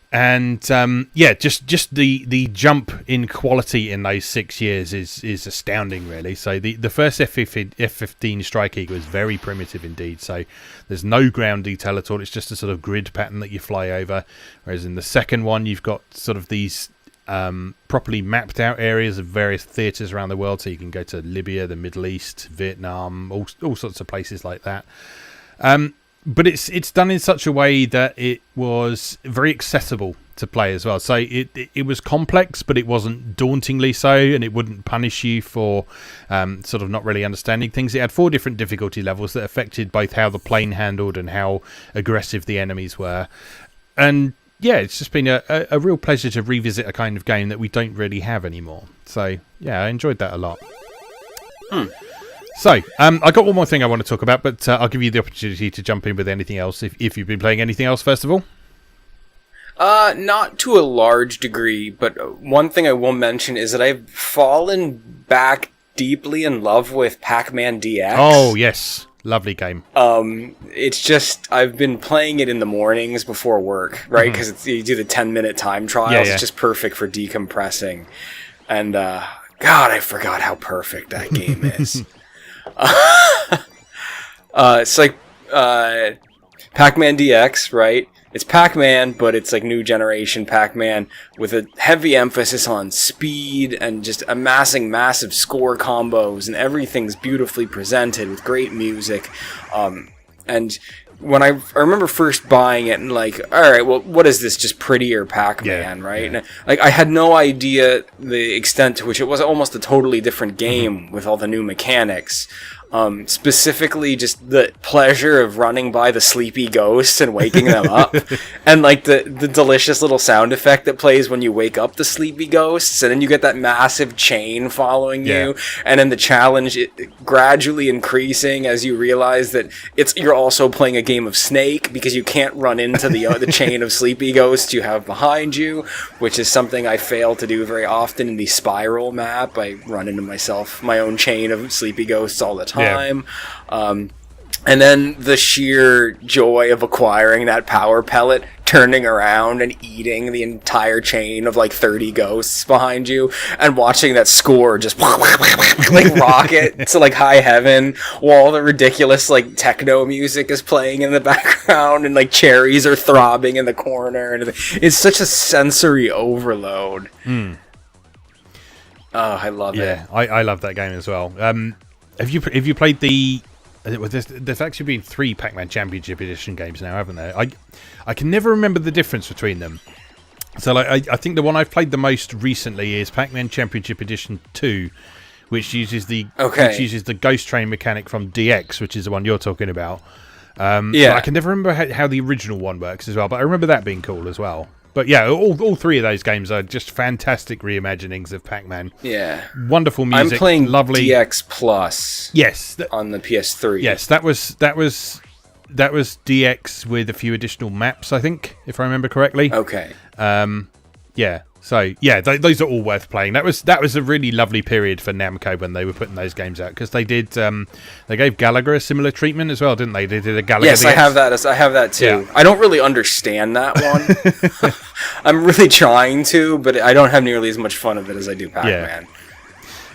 And just the jump in quality in those 6 years is astounding, really. So the first F-15 Strike Eagle is very primitive indeed. So there's no ground detail at all. It's just a sort of grid pattern that you fly over. Whereas in the second one, you've got sort of these properly mapped out areas of various theatres around the world. So you can go to Libya, the Middle East, Vietnam, all sorts of places like that. But it's done in such a way that it was very accessible to play as well. So it was complex, but it wasn't dauntingly so, and it wouldn't punish you for sort of not really understanding things. It had 4 different difficulty levels that affected both how the plane handled and how aggressive the enemies were. And yeah, it's just been a real pleasure to revisit a kind of game that we don't really have anymore. So yeah, I enjoyed that a lot. So, I got one more thing I want to talk about, but I'll give you the opportunity to jump in with anything else, if you've been playing anything else, first of all. Not to a large degree, but one thing I will mention is that I've fallen back deeply in love with Pac-Man DX. Oh, yes. Lovely game. It's just, I've been playing it in the mornings before work, right? Because you do the 10-minute time trials. Yeah. It's just perfect for decompressing. And, God, I forgot how perfect that game is. It's like Pac-Man DX, right? It's Pac-Man, but it's like new generation Pac-Man with a heavy emphasis on speed and just amassing massive score combos, and everything's beautifully presented with great music. And when I remember first buying it and like, all right, well, what is this? Just prettier Pac-Man, right? Yeah. And, like, I had no idea the extent to which it was almost a totally different game with all the new mechanics. Specifically just the pleasure of running by the sleepy ghosts and waking them up, and like the delicious little sound effect that plays when you wake up the sleepy ghosts, and then you get that massive chain following you, and then the challenge gradually increasing as you realize that you're also playing a game of Snake, because you can't run into the chain of sleepy ghosts you have behind you, which is something I fail to do very often in the Spiral map. I run into my own chain of sleepy ghosts all the time. And then the sheer joy of acquiring that power pellet, turning around and eating the entire chain of like 30 ghosts behind you, and watching that score just like rocket to like high heaven while the ridiculous like techno music is playing in the background and like cherries are throbbing in the corner, and it's such a sensory overload. Oh, I love it. Yeah, I love that game as well. Have you played the? There's actually been 3 Pac-Man Championship Edition games now, haven't there? I can never remember the difference between them. So like, I think the one I've played the most recently is Pac-Man Championship Edition 2, which uses the Ghost Train mechanic from DX, which is the one you're talking about. I can never remember how the original one works as well, but I remember that being cool as well. But yeah, all 3 of those games are just fantastic reimaginings of Pac-Man. Yeah, wonderful music. I'm playing lovely DX Plus. Yes, on the PS3. Yes, that was DX with a few additional maps, I think, if I remember correctly. Okay. Yeah. So yeah, those are all worth playing. That was a really lovely period for Namco when they were putting those games out, because they did they gave Gallagher a similar treatment as well, didn't they? They did a Gallagher. Yes, DX. I have that too. Yeah. I don't really understand that one. I'm really trying to, but I don't have nearly as much fun of it as I do Pac-Man.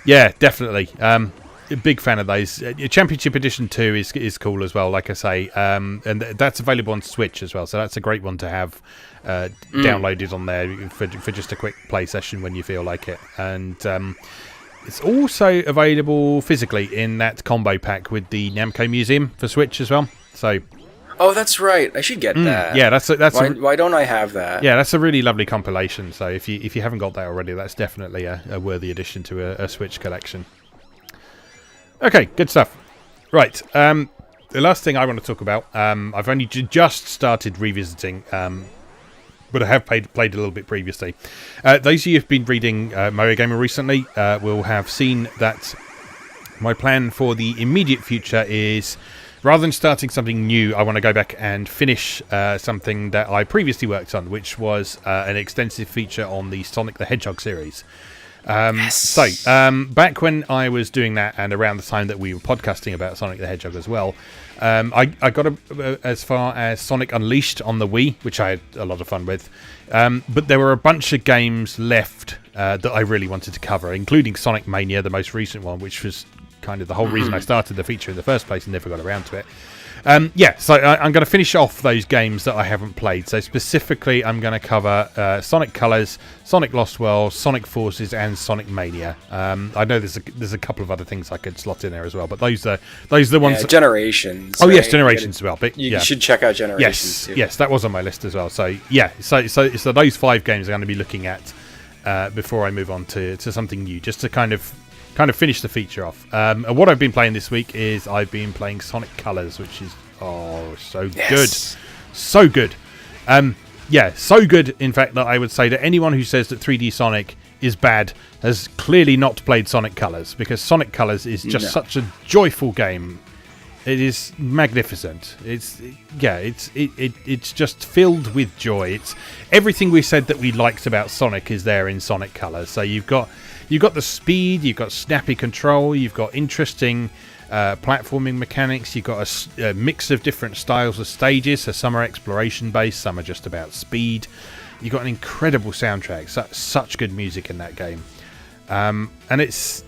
Yeah, definitely. A big fan of those. Championship Edition 2 is cool as well, like I say, and that's available on Switch as well, so that's a great one to have downloaded on there for just a quick play session when you feel like it. And it's also available physically in that combo pack with the Namco Museum for Switch as well. So, oh, that's right. I should get that. Yeah, why don't I have that? Yeah, that's a really lovely compilation. So if you haven't got that already, that's definitely a worthy addition to a Switch collection. Okay, good stuff. Right, the last thing I want to talk about, I've only just started revisiting, but I have played a little bit previously. Those of you who've been reading MoeGamer recently will have seen that my plan for the immediate future is, rather than starting something new, I want to go back and finish something that I previously worked on, which was an extensive feature on the Sonic the Hedgehog series. Back when I was doing that, and around the time that we were podcasting about Sonic the Hedgehog as well, I got as far as Sonic Unleashed on the Wii, which I had a lot of fun with. But there were a bunch of games left that I really wanted to cover, including Sonic Mania, the most recent one, which was kind of the whole reason I started the feature in the first place and never got around to it. So I'm going to finish off those games that I haven't played. So specifically, I'm going to cover Sonic Colors, Sonic Lost World, Sonic Forces, and Sonic Mania. I know there's a couple of other things I could slot in there as well, but those are the ones. Yeah, Generations. Oh, right? Yes, Generations as well. But you should check out Generations. Yes, that was on my list as well. So so those 5 games I'm going to be looking at before I move on to something new, just to kind of finish the feature off. And what I've been playing this week is I've been playing Sonic Colors, which is so good. So good. So good, in fact, that I would say that anyone who says that 3D Sonic is bad has clearly not played Sonic Colors, because Sonic Colors is just such a joyful game. It is magnificent. It's just filled with joy. It's everything we said that we liked about Sonic is there in Sonic Colors. So you've got the speed, you've got snappy control, you've got interesting platforming mechanics, you've got a mix of different styles of stages. So some are exploration based, some are just about speed. You've got an incredible soundtrack, such good music in that game, and it's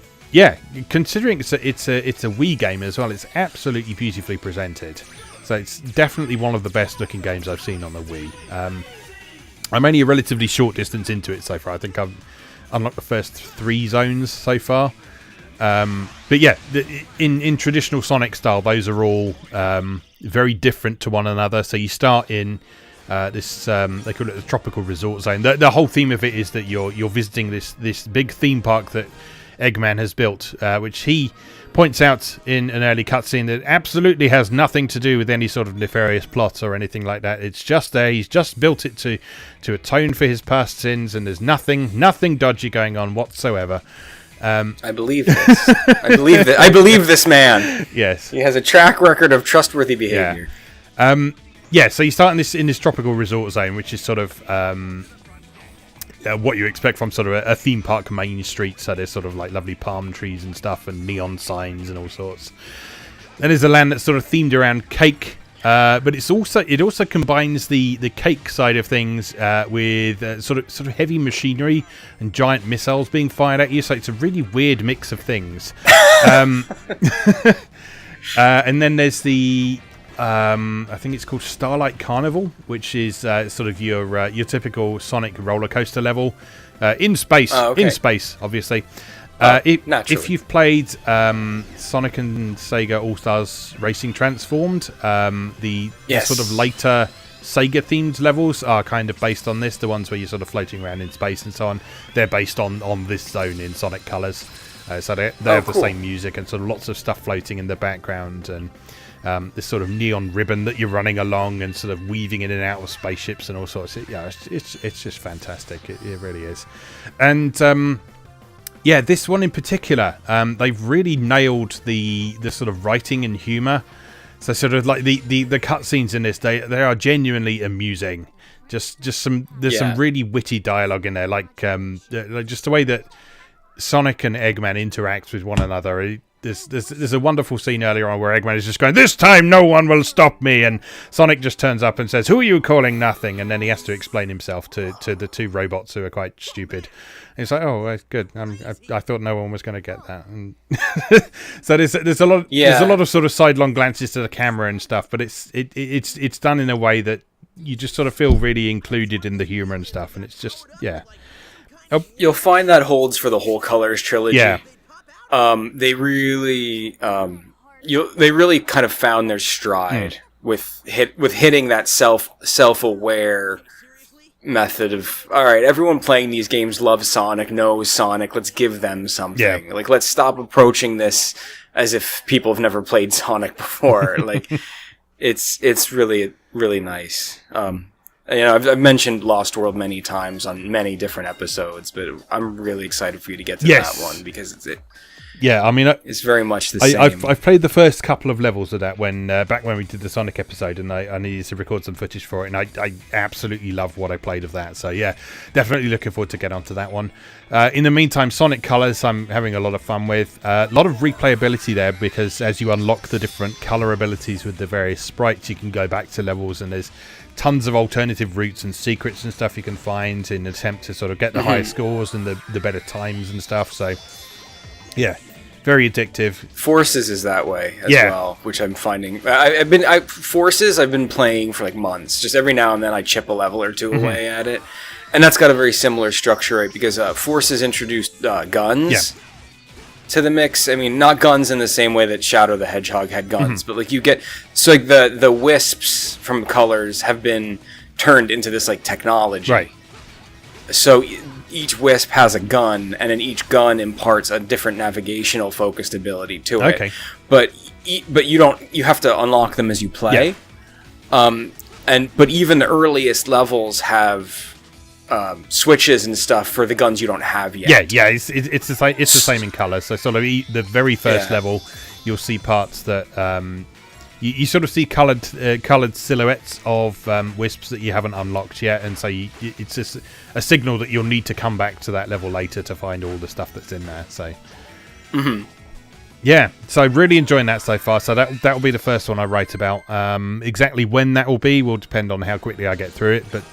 considering it's a Wii game as well, it's absolutely beautifully presented. So it's definitely one of the best looking games I've seen on the Wii. I'm only a relatively short distance into it so far. I think I've unlocked the first 3 zones so far. But yeah, in traditional Sonic style, those are all very different to one another. So you start in this they call it the tropical resort zone. The whole theme of it is that you're visiting this big theme park that Eggman has built, which he points out in an early cutscene that absolutely has nothing to do with any sort of nefarious plot or anything like that. It's just there. He's just built it to atone for his past sins, and there's nothing dodgy going on whatsoever. I believe this. I believe this man. Yes, he has a track record of trustworthy behavior. So you start in this tropical resort zone, which is sort of what you expect from sort of a theme park main street. So there's sort of like lovely palm trees and stuff, and neon signs and all sorts. Then there's a land that's sort of themed around cake, but it also combines the cake side of things with sort of heavy machinery and giant missiles being fired at you. So it's a really weird mix of things. And then there's the I think it's called Starlight Carnival, which is sort of your typical Sonic roller coaster level in space. In space, obviously. If you've played Sonic and Sega All-Stars Racing Transformed, the sort of later Sega-themed levels are kind of based on this. The ones where you're sort of floating around in space and so on, they're based on this zone in Sonic Colors. So they have the same music and sort of lots of stuff floating in the background, and this sort of neon ribbon that you're running along and sort of weaving in and out of spaceships and all sorts. It's just fantastic. It really is. And this one in particular, they've really nailed the sort of writing and humour. So sort of like the cutscenes in this, they are genuinely amusing. There's some really witty dialogue in there, like just the way that Sonic and Eggman interact with one another. There's a wonderful scene earlier on where Eggman is just going, "This time no one will stop me," and Sonic just turns up and says, "Who are you calling nothing?" And then he has to explain himself to the 2 robots who are quite stupid. And it's like, "Oh, that's good. I thought no one was going to get that." And so there's a lot of sort of sidelong glances to the camera and stuff, but it's done in a way that you just sort of feel really included in the humor and stuff, and it's just You'll find that holds for the whole Colors trilogy. Yeah. They really kind of found their stride with hitting that self-aware method of, all right, everyone playing these games loves Sonic, knows Sonic, let's give them something. Like, let's stop approaching this as if people have never played Sonic before. Like, it's really, really nice. I've mentioned Lost World many times on many different episodes, but I'm really excited for you to get to that one, because Yeah, I mean, it's very much the same. I've played the first couple of levels of that when back when we did the Sonic episode, and I needed to record some footage for it, and I absolutely love what I played of that. So yeah, definitely looking forward to get onto that one. In the meantime, Sonic Colors I'm having a lot of fun with. A lot of replayability there, because as you unlock the different color abilities with the various sprites, you can go back to levels, and there's tons of alternative routes and secrets and stuff you can find in an attempt to sort of get the higher scores and the better times and stuff. So yeah, very addictive. Forces is that way as well, which I'm finding. Forces I've been playing for like months. Just every now and then I chip a level or two away at it, and that's got a very similar structure, right? Because Forces introduced guns to the mix. I mean, not guns in the same way that Shadow the Hedgehog had guns, but like you get like the wisps from Colors have been turned into this like technology, right? So each wisp has a gun, and then each gun imparts a different navigational focused ability to it. Okay. But you have to unlock them as you play. Yeah. But even the earliest levels have switches and stuff for the guns you don't have yet. Yeah, it's the same in color. So sort of the very first level, you'll see parts that you sort of see colored silhouettes of wisps that you haven't unlocked yet, and so it's just a signal that you'll need to come back to that level later to find all the stuff that's in there. So yeah, so really enjoying that so far. So that will be the first one I write about. Exactly when that will be will depend on how quickly I get through it, but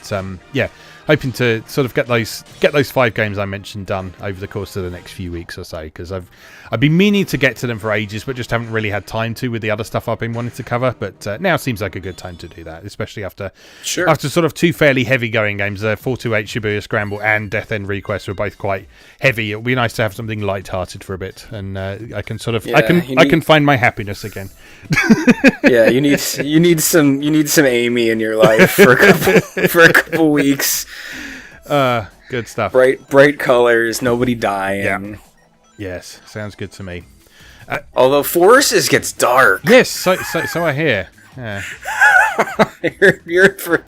yeah, hoping to sort of get those 5 games I mentioned done over the course of the next few weeks or so, because I've been meaning to get to them for ages, but just haven't really had time to with the other stuff I've been wanting to cover. But now seems like a good time to do that, especially after sort of 2 fairly heavy going games. 428 Shibuya Scramble and Death End Request were both quite heavy. It'll be nice to have something light-hearted for a bit, and I can sort of I can find my happiness again. Yeah, you need some Amy in your life for a couple weeks. Good stuff. Bright colors, nobody dying. Yeah. Yes, sounds good to me. Although Forces gets dark. Yes, so I hear. Yeah. You're for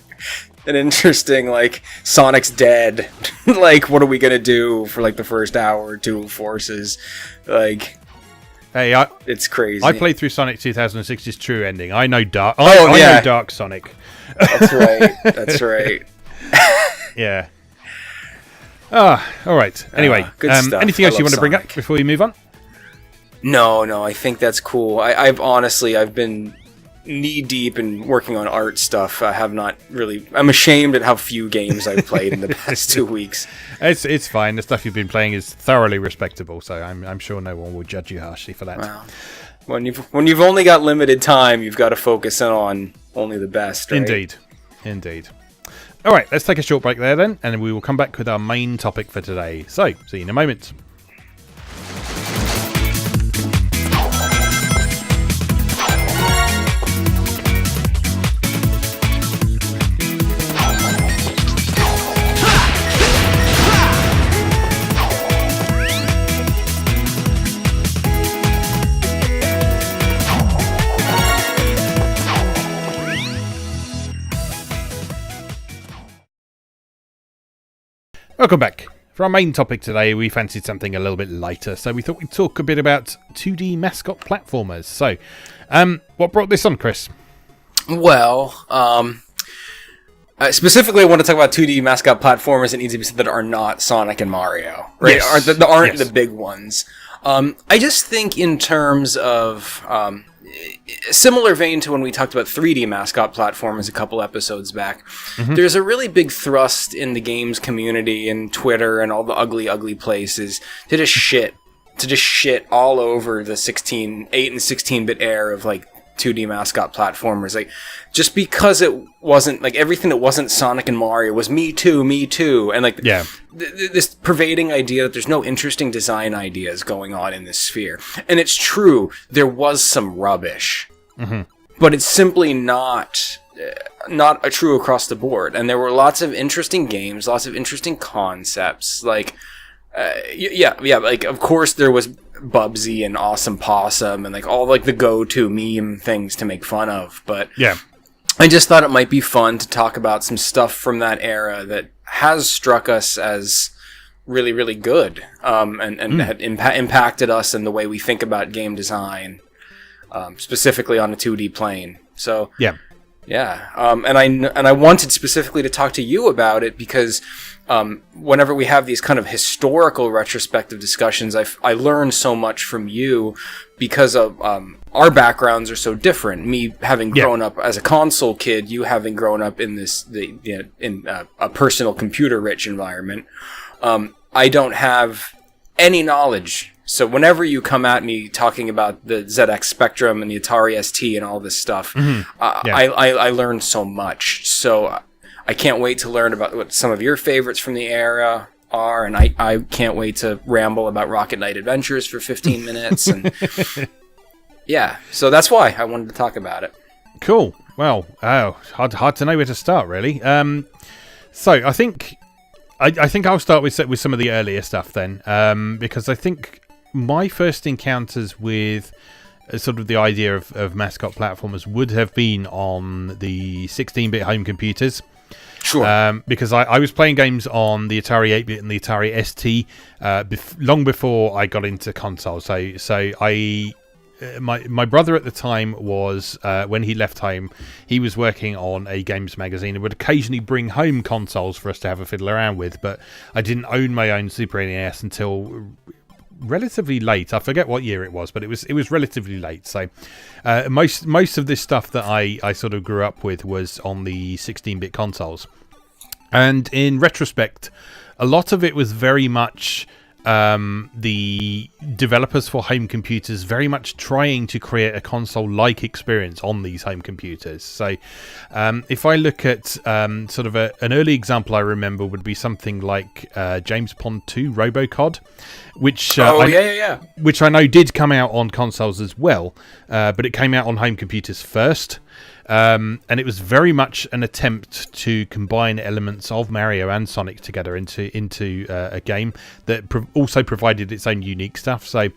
an interesting, like, Sonic's dead. Like, what are we gonna do for like the first hour or two of Forces? Like, hey, it's crazy. I played through Sonic 2006's true ending. I know dark. I know Dark Sonic. That's right. Yeah. All right. Anyway, good stuff. Anything else you want to bring Sonic up before we move on? No, I think that's cool. I've been knee deep in working on art stuff. I have not really. I'm ashamed at how few games I've played in the past 2 weeks. It's fine. The stuff you've been playing is thoroughly respectable, so I'm sure no one will judge you harshly for that. Wow. When you've only got limited time, you've got to focus on only the best, right? Indeed. All right, let's take a short break there then, and we will come back with our main topic for today. So, see you in a moment. Welcome back. For our main topic today, we fancied something a little bit lighter, so we thought we'd talk a bit about 2D Mascot platformers. So, what brought this on, Chris? Well, specifically I want to talk about 2D Mascot platformers that need to be said that are not Sonic and Mario, right? Yes. That aren't the big ones. I just think in terms of similar vein to when we talked about 3D Mascot platformers a couple episodes back, there's a really big thrust in the games community and Twitter and all the ugly places to just shit all over the 8 and 16-bit era of like 2D Mascot platformers. Like, just because it wasn't like everything that wasn't Sonic and Mario was me too, and like this pervading idea that there's no interesting design ideas going on in this sphere. And it's true, there was some rubbish, but it's simply not true across the board. And there were lots of interesting games, lots of interesting concepts. Like, like of course there was Bubsy and Awesome Possum and like all like the go-to meme things to make fun of, but I just thought it might be fun to talk about some stuff from that era that has struck us as really, really good, and had impacted us in the way we think about game design, specifically on a 2D plane. So Yeah. and I wanted specifically to talk to you about it because whenever we have these kind of historical retrospective discussions, I learn so much from you because of our backgrounds are so different. Me having grown up as a console kid, you having grown up in in a personal computer-rich environment. I don't have any knowledge. So whenever you come at me talking about the ZX Spectrum and the Atari ST and all this stuff, I learned so much. So I can't wait to learn about what some of your favorites from the era are, and I can't wait to ramble about Rocket Knight Adventures for 15 minutes. And yeah, so that's why I wanted to talk about it. Cool. Well, hard to know where to start, really. So I think I'll start with some of the earlier stuff then, because I think my first encounters with sort of the idea of Mascot platformers would have been on the 16-bit home computers. Sure. Because I was playing games on the Atari 8-bit and the Atari ST long before I got into consoles. So my brother at the time was, when he left home, he was working on a games magazine and would occasionally bring home consoles for us to have a fiddle around with. But I didn't own my own Super NES until relatively late. I forget what year it was, but it was relatively late. So most of this stuff that I sort of grew up with was on the 16-bit consoles. And in retrospect, a lot of it was very much the developers for home computers very much trying to create a console-like experience on these home computers. So if I look at sort of an early example I remember would be something like James Pond 2 Robocod, which which I know did come out on consoles as well, but it came out on home computers first. And it was very much an attempt to combine elements of Mario and Sonic together into a game that also provided its own unique stuff. So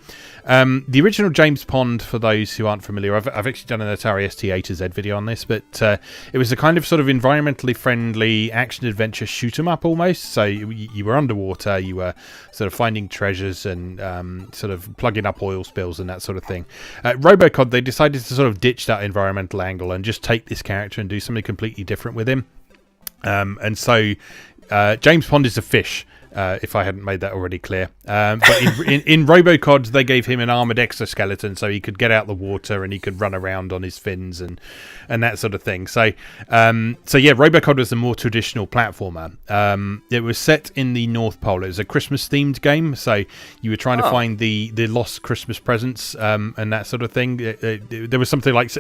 the original James Pond, for those who aren't familiar, I've actually done an Atari ST A to Z video on this, but it was a kind of sort of environmentally friendly action-adventure shoot-'em-up almost. So you were underwater, you were sort of finding treasures and sort of plugging up oil spills and that sort of thing. Robocod, they decided to sort of ditch that environmental angle and just take this character and do something completely different with him. And so James Pond is a fish, if I hadn't made that already clear. But in Robocod, they gave him an armoured exoskeleton so he could get out the water and he could run around on his fins and that sort of thing. So yeah, Robocod was a more traditional platformer. It was set in the North Pole. It was a Christmas-themed game, so you were trying to find the lost Christmas presents and that sort of thing. There was something like,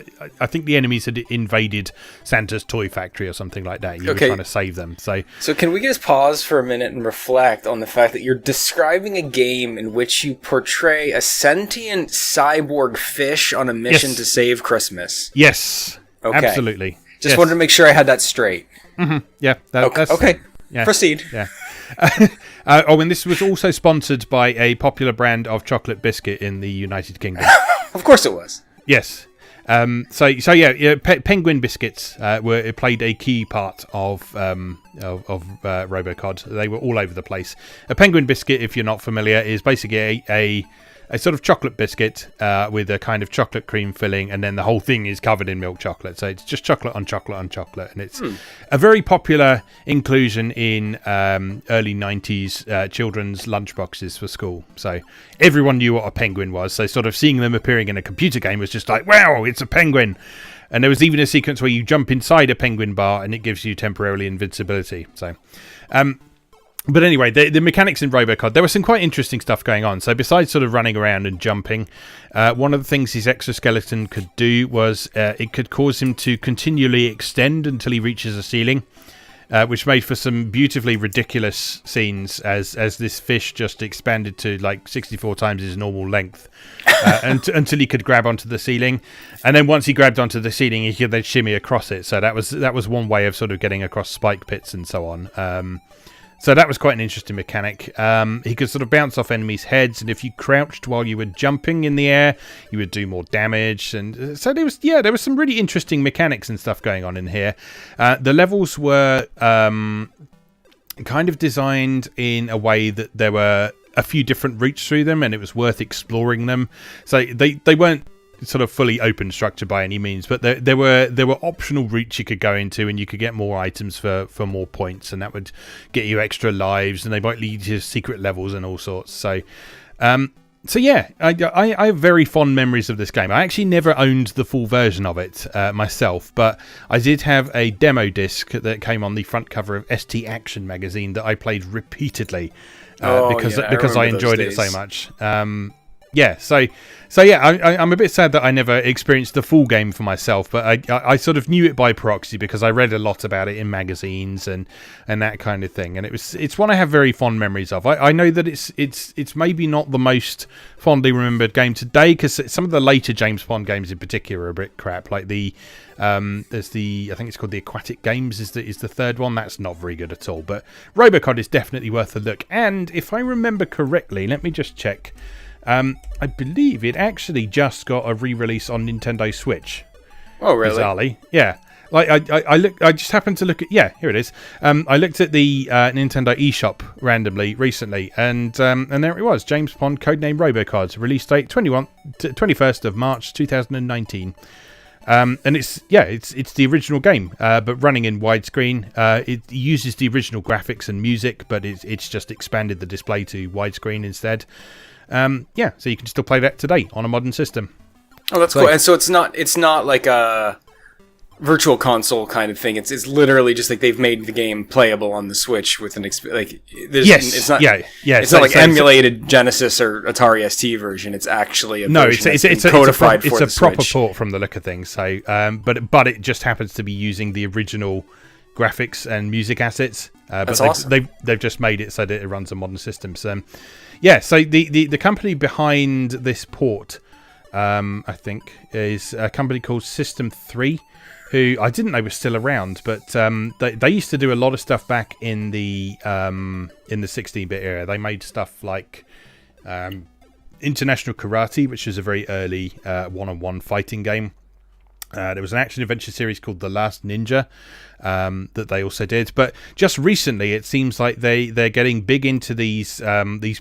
I think the enemies had invaded Santa's toy factory or something like that. You were trying to save them. So can we just pause for a minute and reflect on the fact that you're describing a game in which you portray a sentient cyborg fish on a mission to save Christmas? Yes. Okay. Absolutely. Just wanted to make sure I had that straight. Mm-hmm. Yeah. Okay. Yeah. Proceed. Yeah. And this was also sponsored by a popular brand of chocolate biscuit in the United Kingdom. Of course it was. Yes. Penguin biscuits played a key part of Robocod. They were all over the place. A penguin biscuit, if you're not familiar, is basically a sort of chocolate biscuit with a kind of chocolate cream filling, and then the whole thing is covered in milk chocolate. So it's just chocolate on chocolate on chocolate, and it's a very popular inclusion in early 90s children's lunchboxes for school. So everyone knew what a penguin was. So sort of seeing them appearing in a computer game was just like, wow, it's a penguin. And there was even a sequence where you jump inside a penguin bar and it gives you temporarily invincibility. So but anyway, the mechanics in Robocod, there was some quite interesting stuff going on. So besides sort of running around and jumping, one of the things his exoskeleton could do was it could cause him to continually extend until he reaches a ceiling, which made for some beautifully ridiculous scenes as this fish just expanded to like 64 times his normal length until he could grab onto the ceiling. And then once he grabbed onto the ceiling, he could then shimmy across it. So that was one way of sort of getting across spike pits and so on. So that was quite an interesting mechanic. He could sort of bounce off enemies' heads, and if you crouched while you were jumping in the air, you would do more damage. And so there was some really interesting mechanics and stuff going on in here. The levels were kind of designed in a way that there were a few different routes through them, and it was worth exploring them. So they weren't sort of fully open structure by any means, but there were optional routes you could go into, and you could get more items for more points, and that would get you extra lives, and they might lead you to secret levels and all sorts. So yeah, I have very fond memories of this game. I actually never owned the full version of it myself, but I did have a demo disc that came on the front cover of ST Action magazine that I played repeatedly because I enjoyed it so much. So yeah, I'm a bit sad that I never experienced the full game for myself, but I sort of knew it by proxy because I read a lot about it in magazines and that kind of thing, and it's one I have very fond memories of. I know that it's maybe not the most fondly remembered game today, because some of the later James Bond games in particular are a bit crap. Like there's I think it's called the Aquatic Games is the third one. That's not very good at all, but Robocod is definitely worth a look. And if I remember correctly, let me just check. I believe it actually just got a re-release on Nintendo Switch. Oh, really? Bizarrely. Yeah. Like I just happened to look at. Yeah, here it is. I looked at the Nintendo eShop randomly recently, and there it was. James Bond Codename Robocod, release date 21st of March 2019. And it's the original game, but running in widescreen. It uses the original graphics and music, but it's just expanded the display to widescreen instead. So you can still play that today on a modern system. Oh, that's cool. And so it's not like a virtual console kind of thing. It's literally just like they've made the game playable on the Switch with an it's not it's not like emulated Genesis or Atari ST version. It's actually a version it's codified for the Switch. It's a proper port from the look of things. So but it just happens to be using the original graphics and music assets. But That's awesome. They've just made it so that it runs on modern systems. So the company behind this port, I think, is a company called System 3, who I didn't know was still around, but they used to do a lot of stuff back in the 16-bit era. They made stuff like International Karate, which is a very early one-on-one fighting game. There was an action-adventure series called The Last Ninja that they also did. But just recently, it seems like they're getting big into these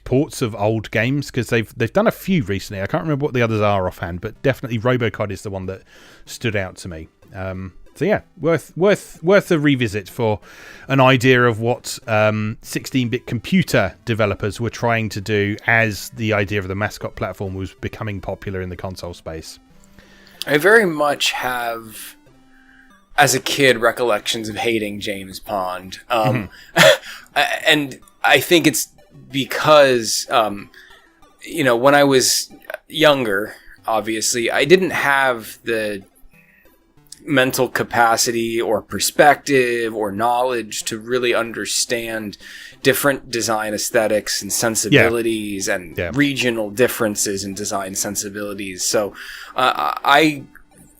ports of old games, because they've done a few recently. I can't remember what the others are offhand, but definitely Robocod is the one that stood out to me. So yeah, worth a revisit for an idea of what 16-bit computer developers were trying to do as the idea of the Mascot platform was becoming popular in the console space. I very much have, as a kid, recollections of hating James Bond. And I think it's because, when I was younger, obviously, I didn't have the mental capacity or perspective or knowledge to really understand different design aesthetics and sensibilities and regional differences in design sensibilities. So I,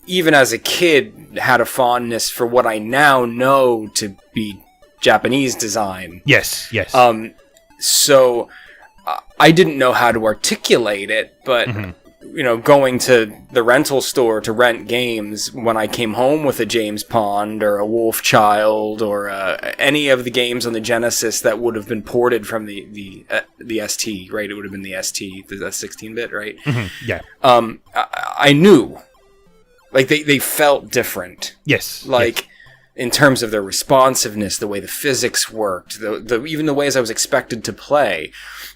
even as a kid, had a fondness for what I now know to be Japanese design. Yes. So I didn't know how to articulate it, but going to the rental store to rent games, when I came home with a James Bond or a Wolf Child or any of the games on the Genesis that would have been ported from the ST, right? It would have been the ST, the 16-bit, right? Yeah. I knew, like they felt different. Yes. In terms of their responsiveness, the way the physics worked, even the ways I was expected to play.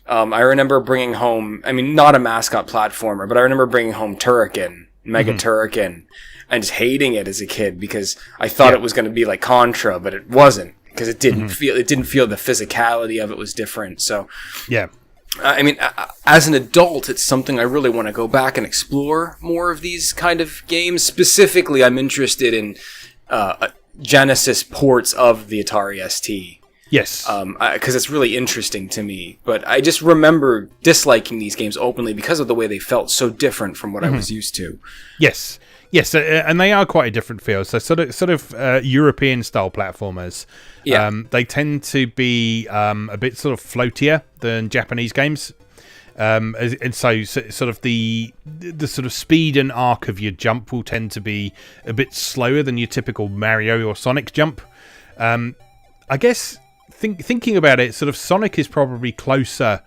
I remember bringing home, not a Mascot platformer, but I remember bringing home Turrican, Mega Turrican, and just hating it as a kid because I thought it was going to be like Contra, but it wasn't, because it didn't feel the physicality of it was different. So, yeah. As an adult, it's something I really want to go back and explore more of these kind of games. Specifically, I'm interested in Genesis ports of the Atari ST. Yes. Because it's really interesting to me. But I just remember disliking these games openly because of the way they felt so different from what I was used to. Yes. And they are quite a different feel. So sort of European style platformers. Yeah. They tend to be a bit sort of floatier than Japanese games. And so sort of the sort of speed and arc of your jump will tend to be a bit slower than your typical Mario or Sonic jump. I guess thinking about it, sort of Sonic is probably closer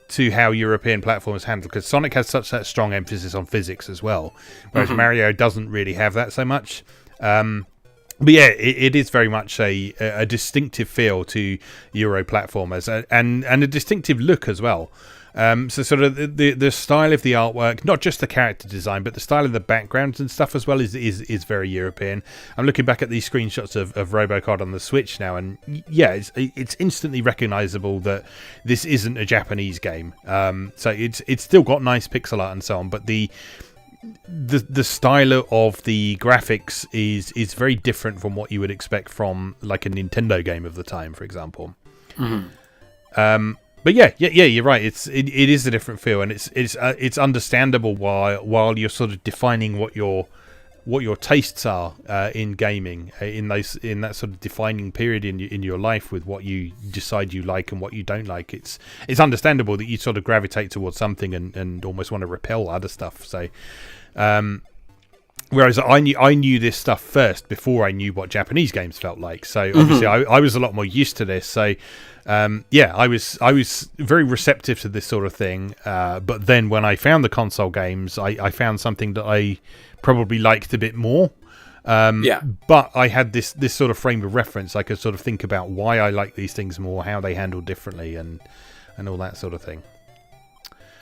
to how European platformers handle, because Sonic has such that strong emphasis on physics as well, whereas Mario doesn't really have that so much. But yeah, it is very much a distinctive feel to Euro platformers, and a distinctive look as well. So sort of the style of the artwork, not just the character design, but the style of the backgrounds and stuff as well is very European. I'm looking back at these screenshots of Robocod on the Switch now, and yeah, it's instantly recognizable that this isn't a Japanese game. So it's still got nice pixel art and so on, but the style of the graphics is very different from what you would expect from like a Nintendo game of the time, for example. But yeah, you're right. It is a different feel, and it's understandable while you're sort of defining what your tastes are in gaming in that sort of defining period in your life with what you decide you like and what you don't like. It's understandable that you sort of gravitate towards something and almost want to repel other stuff. So, whereas I knew this stuff first before I knew what Japanese games felt like. So obviously I was a lot more used to this. So yeah, I was very receptive to this sort of thing. But then when I found the console games, I found something that I probably liked a bit more. But I had this sort of frame of reference. I could sort of think about why I like these things more, how they handle differently, and all that sort of thing.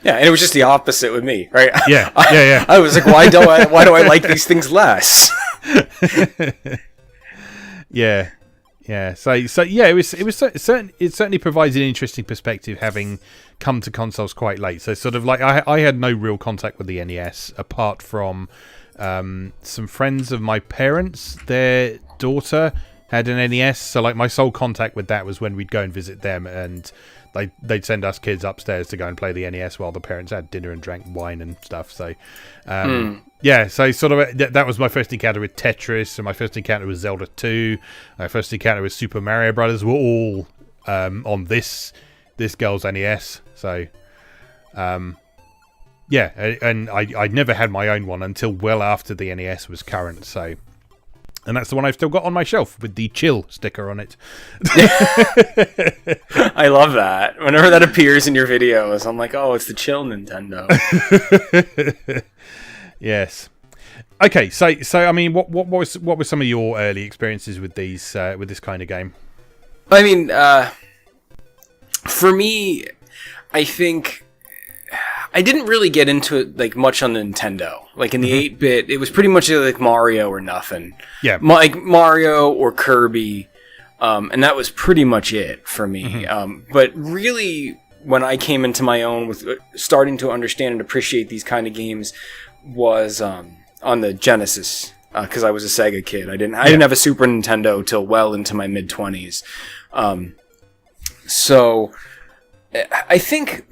Yeah, and it was just the opposite with me, right? Yeah. I was like, why do I like these things less? Yeah. So yeah, it certainly provides an interesting perspective having come to consoles quite late. So sort of like I had no real contact with the NES apart from some friends of my parents. Their daughter had an NES, so like my sole contact with that was when we'd go and visit them, and they'd send us kids upstairs to go and play the NES while the parents had dinner and drank wine and stuff. So yeah, so sort of that was my first encounter with Tetris, and my first encounter with Zelda 2, my first encounter with Super Mario Brothers were all on this girl's NES. So yeah, and I never had my own one until well after the NES was current. So, and that's the one I've still got on my shelf with the chill sticker on it. I love that. Whenever that appears in your videos, I'm like, oh, it's the chill Nintendo. Yes. Okay, so I mean, what were some of your early experiences with these with this kind of game? I mean, for me, I think I didn't really get into it like much on the Nintendo. Like in the 8-bit, it was pretty much like Mario or nothing. Yeah, like Mario or Kirby, and that was pretty much it for me. But really, when I came into my own with starting to understand and appreciate these kind of games, was on the Genesis, because I was a Sega kid. I didn't have a Super Nintendo till well into my mid-20s. So I think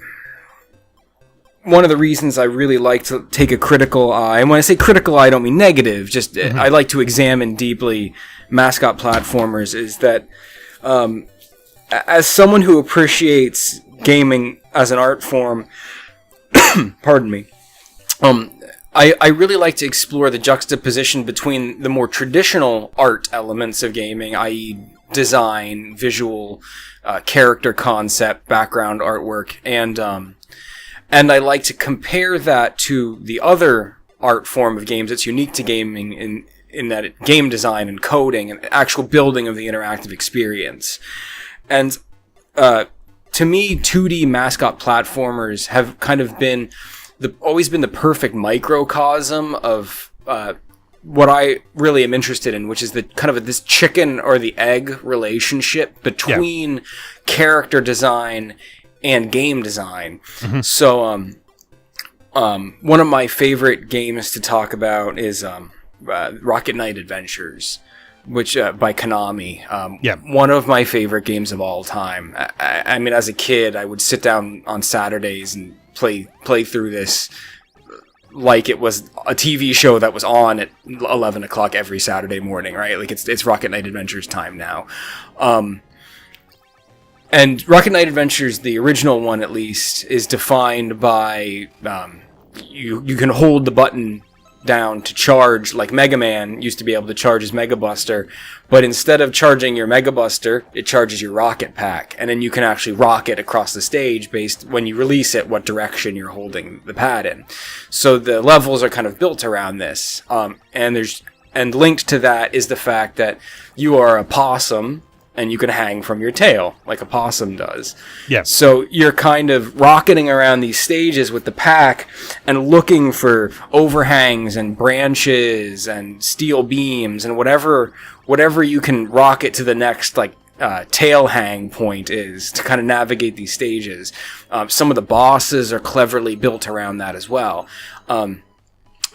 one of the reasons I really like to take a critical eye, and when I say critical eye, I don't mean negative, just I like to examine deeply Mascot platformers, is that as someone who appreciates gaming as an art form, pardon me, I really like to explore the juxtaposition between the more traditional art elements of gaming, i.e. design, visual, character concept, background artwork, and I like to compare that to the other art form of games that's unique to gaming in that game design and coding and actual building of the interactive experience. And to me, 2D Mascot platformers have kind of been always been the perfect microcosm of what I really am interested in, which is the kind of this chicken or the egg relationship between character design and game design. So one of my favorite games to talk about is Rocket Knight Adventures, which by Konami. One of my favorite games of all time. I mean, as a kid, I would sit down on Saturdays and play through this like it was a TV show that was on at 11 o'clock every Saturday morning, right? Like it's Rocket Knight Adventures time now. And Rocket Knight Adventures, the original one at least, is defined by you can hold the button down to charge, like Mega Man used to be able to charge his Mega Buster, but instead of charging your Mega Buster, it charges your rocket pack, and then you can actually rocket across the stage based, when you release it, what direction you're holding the pad in. So the levels are kind of built around this, and linked to that is the fact that you are a possum, and you can hang from your tail, like a possum does. Yeah. So you're kind of rocketing around these stages with the pack and looking for overhangs and branches and steel beams and whatever you can rocket to the next, like, tail hang point is to kind of navigate these stages. Some of the bosses are cleverly built around that as well.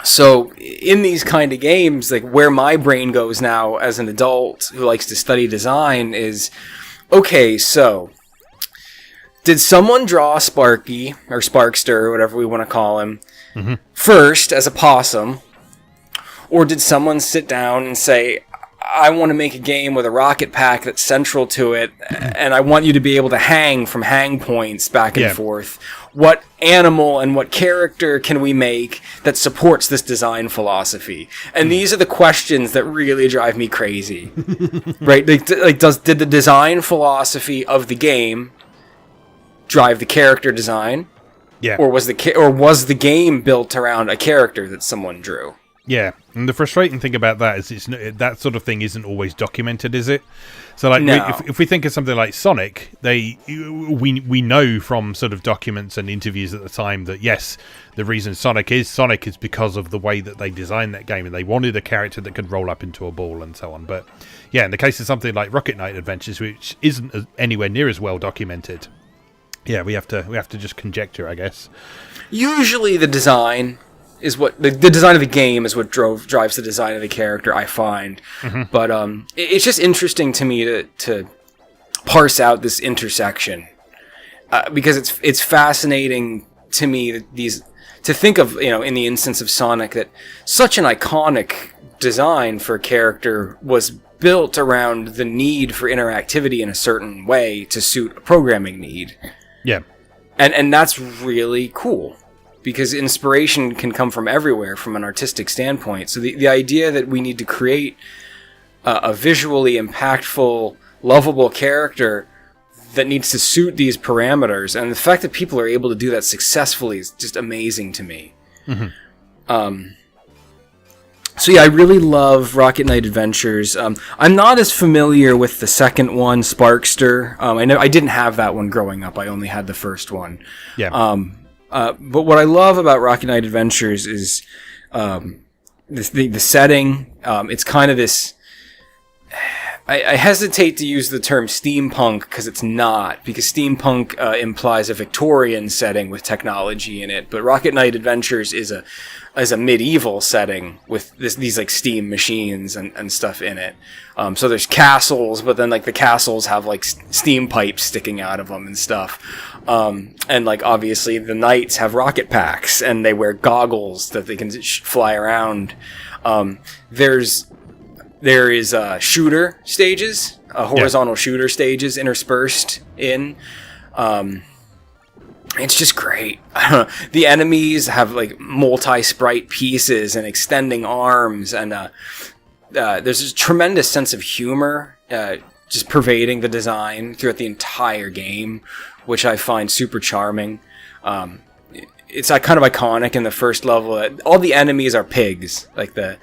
So in these kind of games, like, where my brain goes now as an adult who likes to study design is, okay, so did someone draw Sparky or Sparkster or whatever we want to call him first as a possum, or did someone sit down and say, I want to make a game with a rocket pack that's central to it, and I want you to be able to hang from hang points back and forth. What animal and what character can we make that supports this design philosophy? And these are the questions that really drive me crazy. Right? Did the design philosophy of the game drive the character design? Yeah. Or was the game built around a character that someone drew? Yeah, and the frustrating thing about that is that sort of thing isn't always documented, is it? So, like, if we think of something like Sonic, we know from sort of documents and interviews at the time that, yes, the reason Sonic is because of the way that they designed that game, and they wanted a character that could roll up into a ball and so on. But yeah, in the case of something like Rocket Knight Adventures, which isn't anywhere near as well documented, yeah, we have to just conjecture, I guess. Usually, the design is what the design of the game is what drives the design of the character, I find. But it's just interesting to me to parse out this intersection, because it's fascinating to me that to think of, in the instance of Sonic, that such an iconic design for a character was built around the need for interactivity in a certain way to suit a programming need. Yeah, and that's really cool. Because inspiration can come from everywhere from an artistic standpoint. So the idea that we need to create a visually impactful, lovable character that needs to suit these parameters, and the fact that people are able to do that successfully is just amazing to me. So yeah, I really love Rocket Knight Adventures. I'm not as familiar with the second one, Sparkster. I know I didn't have that one growing up. I only had the first one. Yeah. But what I love about Rocket Knight Adventures is the setting. It's kind of this... I hesitate to use the term steampunk because it's not, because steampunk implies a Victorian setting with technology in it, but Rocket Knight Adventures is a medieval setting with these like steam machines and stuff in it. So there's castles, but then like the castles have like steam pipes sticking out of them and stuff. And like obviously the knights have rocket packs and they wear goggles that they can fly around. There is shooter stages, horizontal shooter stages interspersed in. It's just great. The enemies have like multi-sprite pieces and extending arms, and there's a tremendous sense of humor just pervading the design throughout the entire game, which I find super charming. It's kind of iconic in the first level. All the enemies are pigs, like the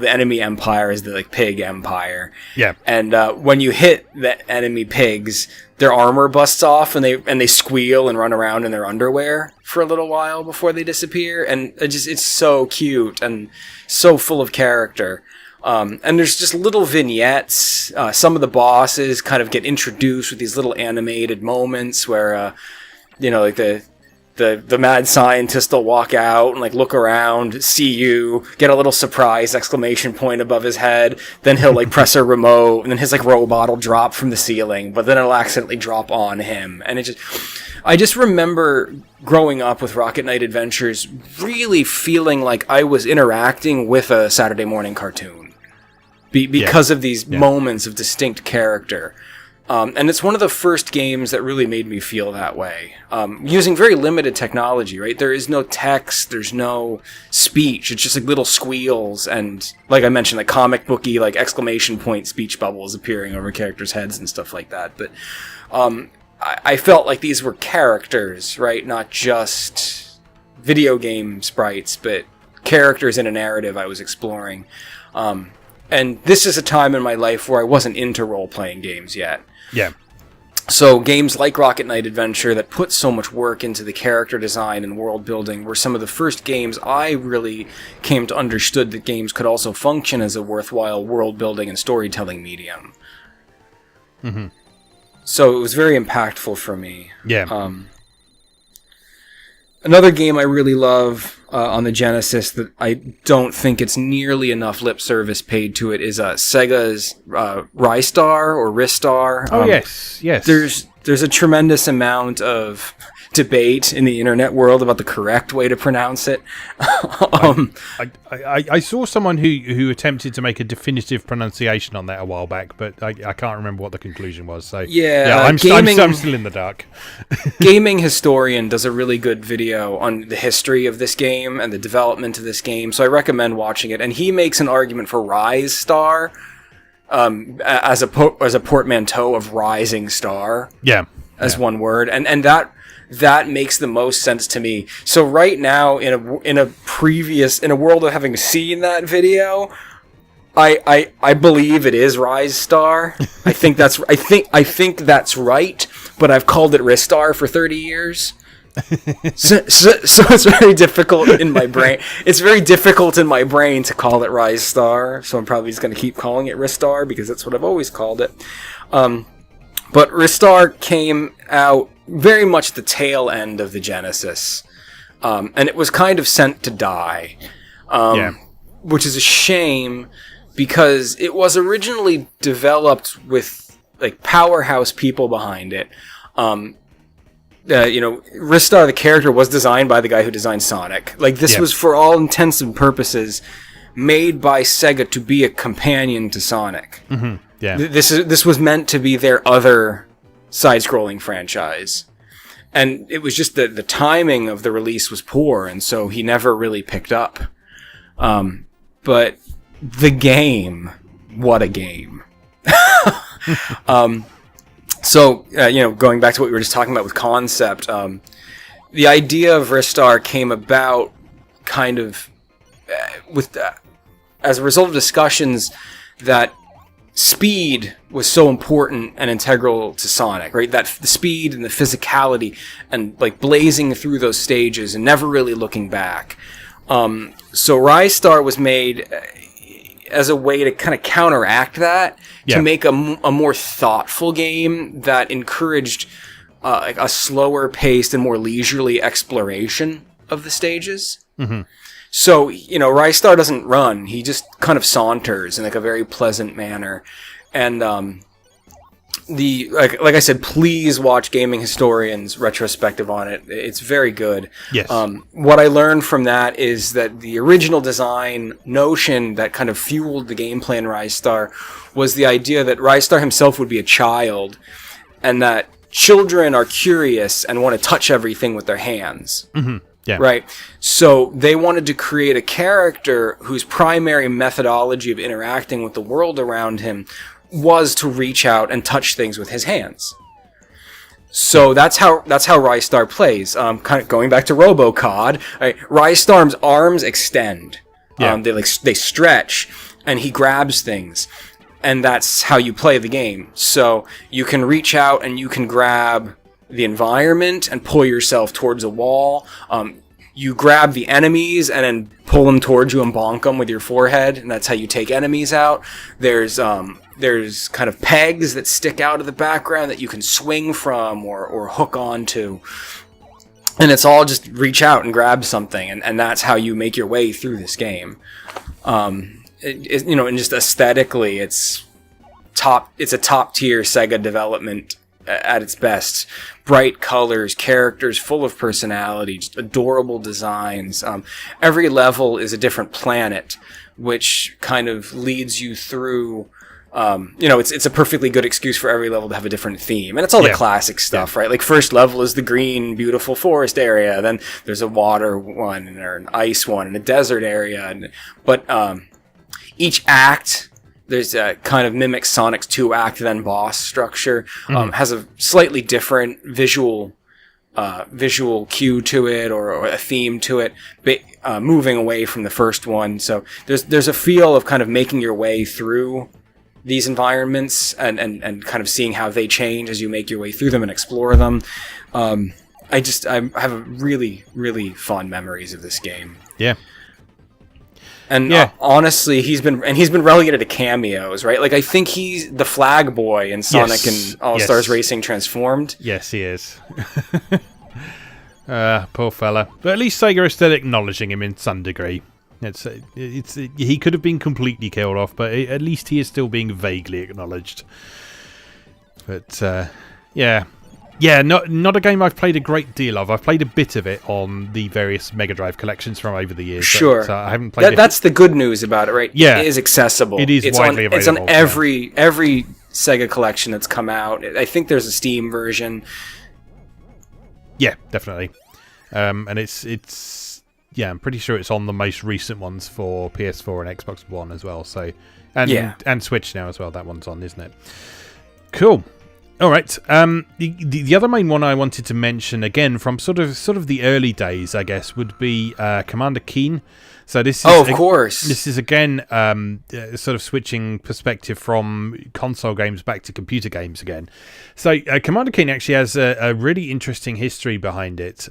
enemy empire is the like pig empire. Yeah. And when you hit the enemy pigs, their armor busts off and they squeal and run around in their underwear for a little while before they disappear. And it's so cute and so full of character. And there's just little vignettes. Some of the bosses kind of get introduced with these little animated moments where, like the mad scientist will walk out and like look around, see you, get a little surprise exclamation point above his head. Then he'll like press a remote, and then his like robot will drop from the ceiling, but then it'll accidentally drop on him. And I just remember growing up with Rocket Knight Adventures, really feeling like I was interacting with a Saturday morning cartoon because of these moments of distinct character. And it's one of the first games that really made me feel that way. Using very limited technology, right? There is no text, there's no speech. It's just like little squeals and, like I mentioned, like comic booky, like exclamation point speech bubbles appearing over characters' heads and stuff like that. But I felt like these were characters, right? Not just video game sprites, but characters in a narrative I was exploring. And this is a time in my life where I wasn't into role-playing games yet. Yeah. So games like Rocket Knight Adventure that put so much work into the character design and world building were some of the first games I really came to understood that games could also function as a worthwhile world building and storytelling medium. Mm-hmm. So it was very impactful for me. Yeah. Another game I really love on the Genesis that I don't think it's nearly enough lip service paid to it is Sega's Ristar or Ristar. Oh, yes. There's a tremendous amount of debate in the internet world about the correct way to pronounce it. I saw someone who attempted to make a definitive pronunciation on that a while back, but I can't remember what the conclusion was. So I'm still in the dark. Gaming Historian does a really good video on the history of this game and the development of this game, so I recommend watching it. And he makes an argument for Rise Star as a portmanteau of Rising Star. Yeah. As one word, and that makes the most sense to me. So right now, in a world of having seen that video, I believe it is Rise Star. I think that's right. But I've called it Ristar for 30 years. So it's very difficult in my brain. It's very difficult in my brain to call it Rise Star. So I'm probably just going to keep calling it Ristar because that's what I've always called it. But Ristar came out very much the tail end of the Genesis. And it was kind of sent to die. Which is a shame because it was originally developed with like powerhouse people behind it. Ristar, the character, was designed by the guy who designed Sonic. Like, this was, for all intents and purposes, made by Sega to be a companion to Sonic. Mm-hmm. Yeah. This was meant to be their other side-scrolling franchise. And it was just the timing of the release was poor, and so he never really picked up. But the game, what a game. Going back to what we were just talking about with concept, the idea of Ristar came about kind of as a result of discussions that speed was so important and integral to Sonic, right? That the speed and the physicality and like blazing through those stages and never really looking back. So Ristar was made as a way to kind of counteract that, to make a more thoughtful game that encouraged like a slower paced and more leisurely exploration of the stages. Mm-hmm. So, Ristar doesn't run. He just kind of saunters in like a very pleasant manner. And like I said, please watch Gaming Historian's retrospective on it. It's very good. Yes. What I learned from that is that the original design notion that kind of fueled the gameplay in Ristar was the idea that Ristar himself would be a child, and that children are curious and want to touch everything with their hands. Mm-hmm. Yeah. Right. So they wanted to create a character whose primary methodology of interacting with the world around him was to reach out and touch things with his hands. So that's how Ristar plays. Kind of going back to Robocod, right? Ristar's arms extend. Yeah. They stretch, and he grabs things, and that's how you play the game. So you can reach out and you can grab the environment and pull yourself towards a wall. You grab the enemies and then pull them towards you and bonk them with your forehead, and that's how you take enemies out. There's kind of pegs that stick out of the background that you can swing from or hook onto. And it's all just reach out and grab something, and that's how you make your way through this game. And just aesthetically, it's a top tier Sega development at its best. Bright colors, characters full of personality, just adorable designs. Every level is a different planet, which kind of leads you through it's a perfectly good excuse for every level to have a different theme. And it's all the classic stuff, right? Like, first level is the green, beautiful forest area. Then there's a water one, or an ice one, and a desert area. But each act, there's a kind of mimics Sonic's 2-act then boss structure, has a slightly different visual cue to it, or a theme to it, moving away from the first one. So there's a feel of kind of making your way through these environments and kind of seeing how they change as you make your way through them and explore them. I have really, really fond memories of this game. Yeah. And honestly, he's been relegated to cameos, right? Like, I think he's the flag boy in Sonic and All-Stars Racing Transformed. Yes, he is. Poor fella. But at least Sega is still acknowledging him in some degree. He could have been completely killed off, but at least he is still being vaguely acknowledged. But not a game I've played a great deal of. I've played a bit of it on the various Mega Drive collections from over the years. Sure, but I haven't played it. That's the good news about it, right? Yeah, it is accessible. It is widely available. It's on every Sega collection that's come out. I think there's a Steam version. Yeah, definitely. And it's I'm pretty sure it's on the most recent ones for PS4 and Xbox One as well. So, and Switch now as well. That one's on, isn't it? Cool. All right. The other main one I wanted to mention, again from sort of the early days, I guess, would be Commander Keen. So this is of course. This is again sort of switching perspective from console games back to computer games again. So Commander Keen actually has a really interesting history behind it.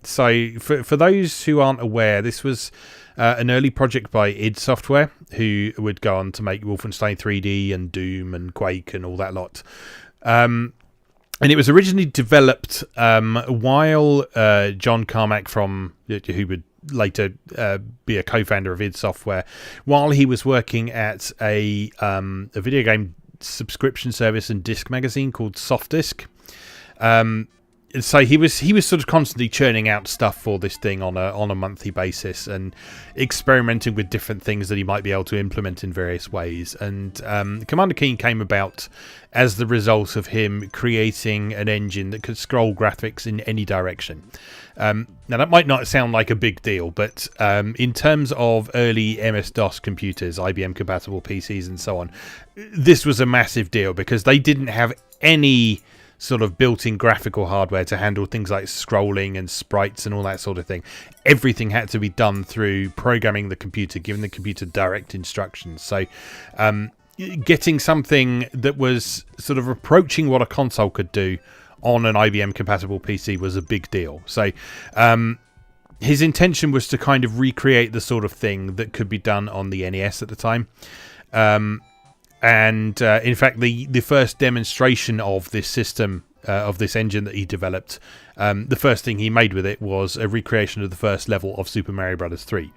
So for those who aren't aware, this was an early project by id Software, who would go on to make Wolfenstein 3D and Doom and Quake and all that lot. And it was originally developed while John Carmack, who would later be a co-founder of id Software, while he was working at a video game subscription service and disc magazine called Softdisk. So he was sort of constantly churning out stuff for this thing on a monthly basis and experimenting with different things that he might be able to implement in various ways. And Commander Keen came about as the result of him creating an engine that could scroll graphics in any direction. Now that might not sound like a big deal, but in terms of early MS-DOS computers, IBM compatible PCs and so on, this was a massive deal because they didn't have any sort of built-in graphical hardware to handle things like scrolling and sprites and all that sort of thing. Everything had to be done through programming the computer, giving the computer direct instructions. So getting something that was sort of approaching what a console could do on an IBM compatible PC was a big deal. So his intention was to kind of recreate the sort of thing that could be done on the NES at the time. And in fact, the first demonstration of this system, of this engine that he developed, the first thing he made with it was a recreation of the first level of Super Mario Bros. 3.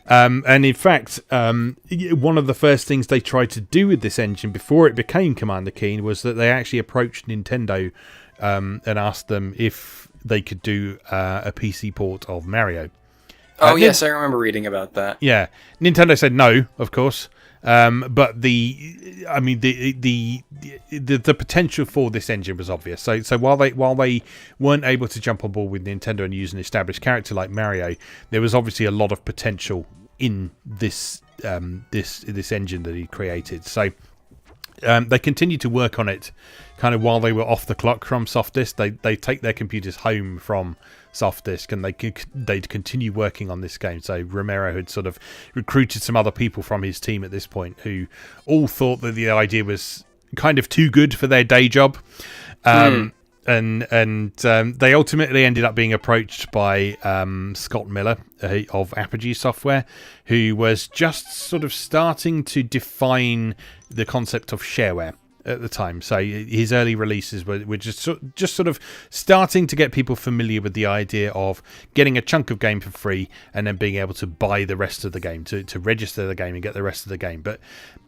And in fact, one of the first things they tried to do with this engine before it became Commander Keen was that they actually approached Nintendo and asked them if they could do a PC port of Mario. Oh, yes, I remember reading about that. Yeah. Nintendo said no, of course. But the potential for this engine was obvious. So while they weren't able to jump on board with Nintendo and use an established character like Mario, there was obviously a lot of potential in this this engine that he created. So they continued to work on it kind of while they were off the clock from Softdisk. They take their computers home from Softdisk and they'd continue working on this game. So Romero had sort of recruited some other people from his team at this point who all thought that the idea was kind of too good for their day job. And they ultimately ended up being approached by Scott Miller of Apogee Software, who was just sort of starting to define the concept of shareware at the time. So his early releases were just sort of starting to get people familiar with the idea of getting a chunk of game for free and then being able to buy the rest of the game, to register the game and get the rest of the game. But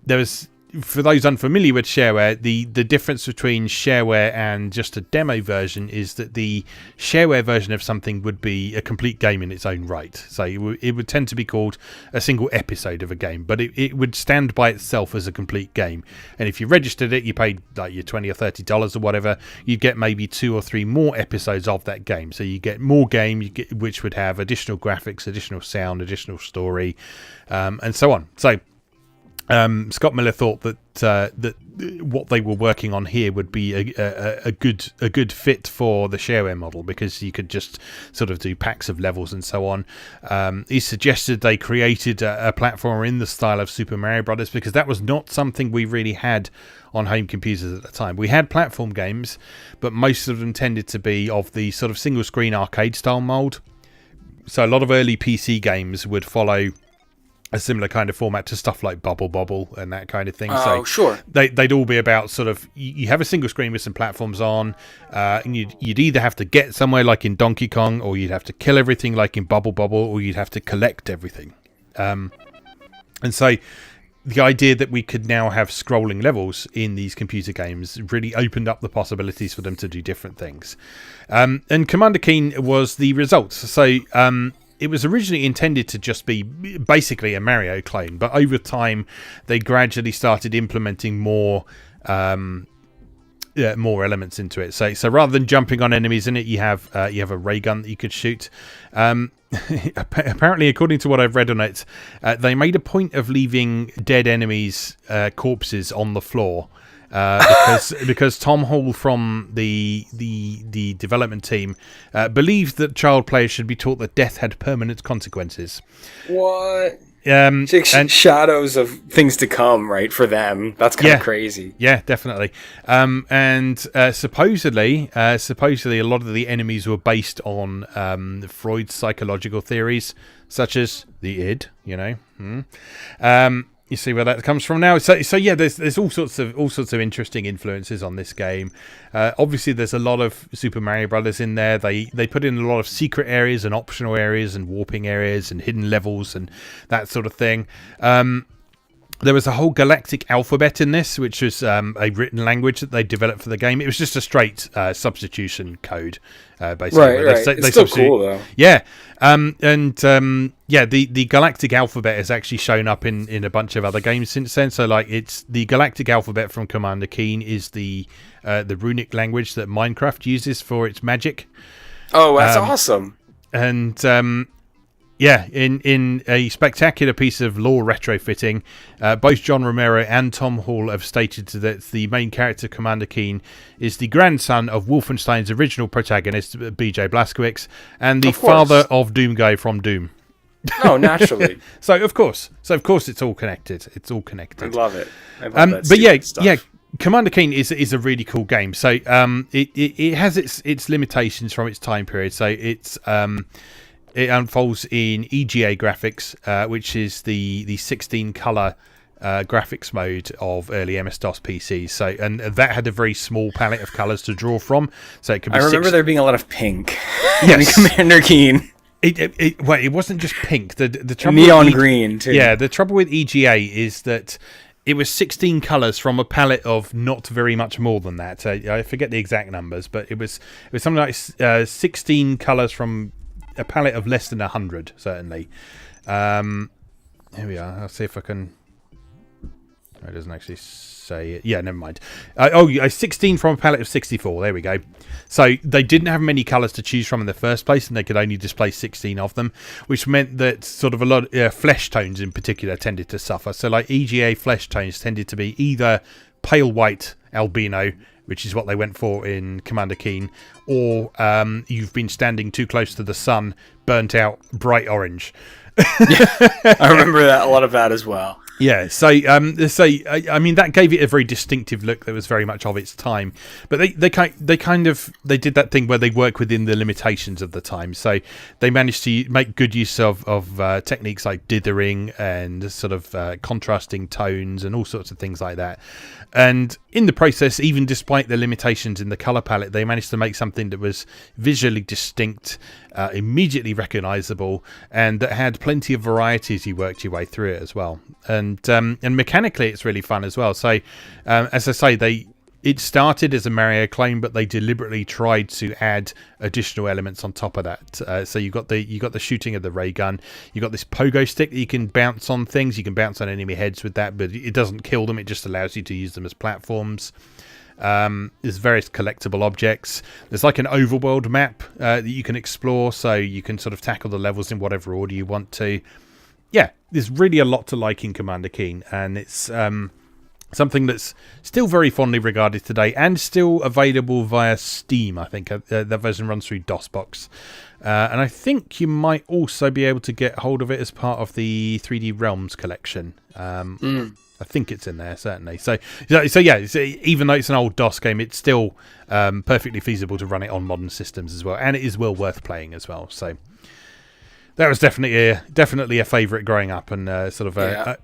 there was for those unfamiliar with shareware, the difference between shareware and just a demo version is that the shareware version of something would be a complete game in its own right. So it would tend to be called a single episode of a game, but it would stand by itself as a complete game. And if you registered it, you paid like your $20 or $30 or whatever, you'd get maybe 2 or 3 more episodes of that game. So you get more game, which would have additional graphics, additional sound, additional story, and so on. So Scott Miller thought that what they were working on here would be a good fit for the shareware model, because you could just sort of do packs of levels and so on. He suggested they created a platformer in the style of Super Mario Brothers, because that was not something we really had on home computers at the time. We had platform games, but most of them tended to be of the sort of single screen arcade style mold. So a lot of early PC games would follow a similar kind of format to stuff like Bubble Bobble and that kind of thing. Oh, so sure. They'd all be about sort of, you have a single screen with some platforms on, and you'd either have to get somewhere like in Donkey Kong, or you'd have to kill everything like in Bubble Bobble, or you'd have to collect everything. And so the idea that we could now have scrolling levels in these computer games really opened up the possibilities for them to do different things. And Commander Keen was the result. So it was originally intended to just be basically a Mario clone, but over time they gradually started implementing more elements into it. So rather than jumping on enemies in it, you have a ray gun that you could shoot. Apparently, according to what I've read on it, they made a point of leaving dead enemies' corpses on the floor. Because Tom Hall from the development team believed that child players should be taught that death had permanent consequences. What? And shadows of things to come, right, for them. That's kind of crazy. Yeah, definitely. And supposedly a lot of the enemies were based on Freud's psychological theories, such as the id. You see where that comes from now. So yeah, there's all sorts of interesting influences on this game. Obviously, there's a lot of Super Mario Brothers in there. They put in a lot of secret areas and optional areas and warping areas and hidden levels and that sort of thing. There was a whole galactic alphabet in this, which was a written language that they developed for the game. It was just a straight substitution code, basically. Right. It's still cool, though. Yeah. The galactic alphabet has actually shown up in a bunch of other games since then. So, like, it's the galactic alphabet from Commander Keen is the runic language that Minecraft uses for its magic. Oh, that's awesome. And in a spectacular piece of lore retrofitting, both John Romero and Tom Hall have stated that the main character, Commander Keen, is the grandson of Wolfenstein's original protagonist, B.J. Blazkowicz, and the father of Doom Guy from Doom. Oh, naturally. So of course it's all connected. It's all connected. I love it. But stuff. Commander Keen is a really cool game. So it has its limitations from its time period. So it unfolds in EGA graphics, which is the 16 color graphics mode of early MS-DOS PCs. So, and that had a very small palette of colors to draw from. So it could be. I remember there being a lot of pink. Yes. in Commander Keen. It wasn't just pink. The trouble neon green too. Yeah, the trouble with EGA is that it was 16 colors from a palette of not very much more than that. I forget the exact numbers, but it was something like 16 colors from a palette of less than 100, certainly. Here we are. I'll see if I can. It doesn't actually say it. Yeah, never mind. 16 from a palette of 64. There we go. So they didn't have many colours to choose from in the first place, and they could only display 16 of them, which meant that sort of a lot of flesh tones in particular tended to suffer. So like EGA flesh tones tended to be either pale white albino, which is what they went for in Commander Keen, or you've been standing too close to the sun, burnt out bright orange. I remember a lot of that as well. Yeah, so I mean that gave it a very distinctive look that was very much of its time. But they did that thing where they work within the limitations of the time. So they managed to make good use of techniques like dithering and sort of contrasting tones and all sorts of things like that. And in the process, even despite the limitations in the color palette, they managed to make something that was visually distinct, immediately recognizable, and that had plenty of variety as you worked your way through it as well. And and mechanically it's really fun as well. So as I say, it started as a Mario clone, but they deliberately tried to add additional elements on top of that. So you got the shooting of the ray gun. You got this pogo stick that you can bounce on things. You can bounce on enemy heads with that, but it doesn't kill them. It just allows you to use them as platforms. There's various collectible objects. There's like an overworld map that you can explore, so you can sort of tackle the levels in whatever order you want to. Yeah, there's really a lot to like in Commander Keen, and it's something that's still very fondly regarded today and still available via Steam, I think. That version runs through DOSBox. And I think you might also be able to get hold of it as part of the 3D Realms collection. I think it's in there, certainly. So yeah, even though it's an old DOS game, it's still perfectly feasible to run it on modern systems as well. And it is well worth playing as well. So that was definitely a favourite growing up, and sort of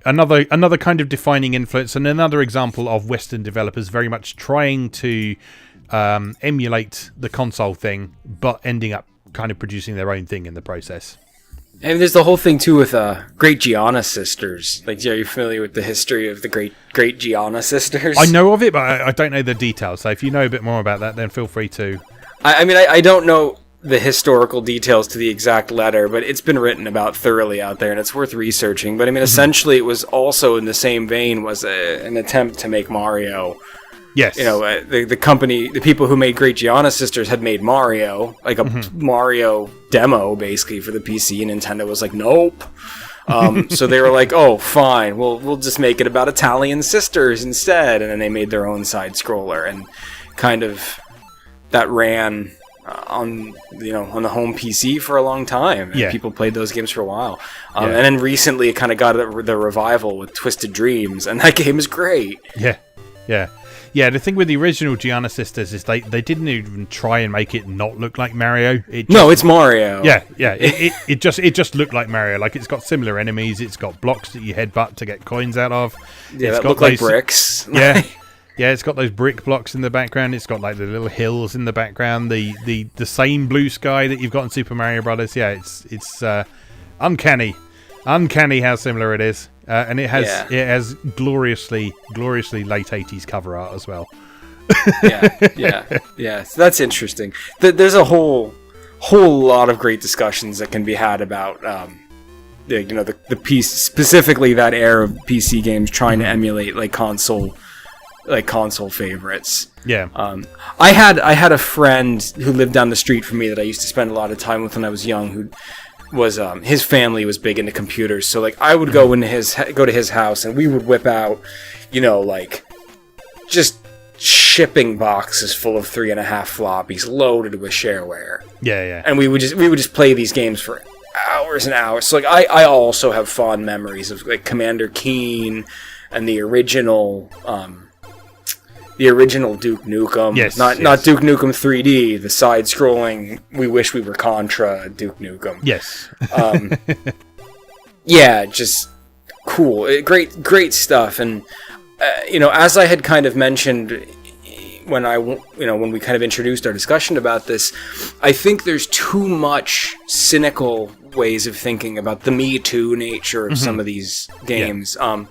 another kind of defining influence, and another example of Western developers very much trying to emulate the console thing, but ending up kind of producing their own thing in the process. And there's the whole thing too with Great Giana sisters. Like, are you familiar with the history of the Great Giana sisters? I know of it, but I don't know the details. So if you know a bit more about that, then feel free to. I mean, I don't know the historical details to the exact letter, but it's been written about thoroughly out there, and it's worth researching. But I mean, essentially, it was also in the same vein was an attempt to make Mario. Yes. You know, the company, the people who made Great Giana Sisters had made Mario, like a Mario demo, basically, for the PC, and Nintendo was like, nope. So they were like, oh, fine, we'll just make it about Italian sisters instead, and then they made their own side-scroller, and kind of that ran on the home PC for a long time. And people played those games for a while. And then recently it kind of got the revival with Twisted Dreams, and that game is great. Yeah, the thing with the original Giana Sisters is they didn't even try and make it not look like Mario. It's Mario. Yeah. It just looked like Mario. Like, it's got similar enemies. It's got blocks that you headbutt to get coins out of. Yeah, that look like bricks. Yeah, it's got those brick blocks in the background. It's got like the little hills in the background. The same blue sky that you've got in Super Mario Brothers. Yeah, it's uncanny how similar it is. And it has gloriously late 80s cover art as well. Yeah. So that's interesting. There's a whole lot of great discussions that can be had about the piece, specifically that era of PC games trying to emulate console favorites. Yeah. I had a friend who lived down the street from me that I used to spend a lot of time with when I was young, who was his family was big into computers, so I would go to his house, and we would whip out just shipping boxes full of 3.5 floppies loaded with shareware. Yeah. And we would just play these games for hours and hours. So I also have fond memories of Commander Keen and the original Duke Nukem. Yes, not Duke Nukem 3D, the side-scrolling We Wish We Were Contra Duke Nukem. Yes. Yeah, just cool. Great stuff. And as I had kind of mentioned when we kind of introduced our discussion about this, I think there's too much cynical ways of thinking about the Me Too nature of some of these games. Yeah.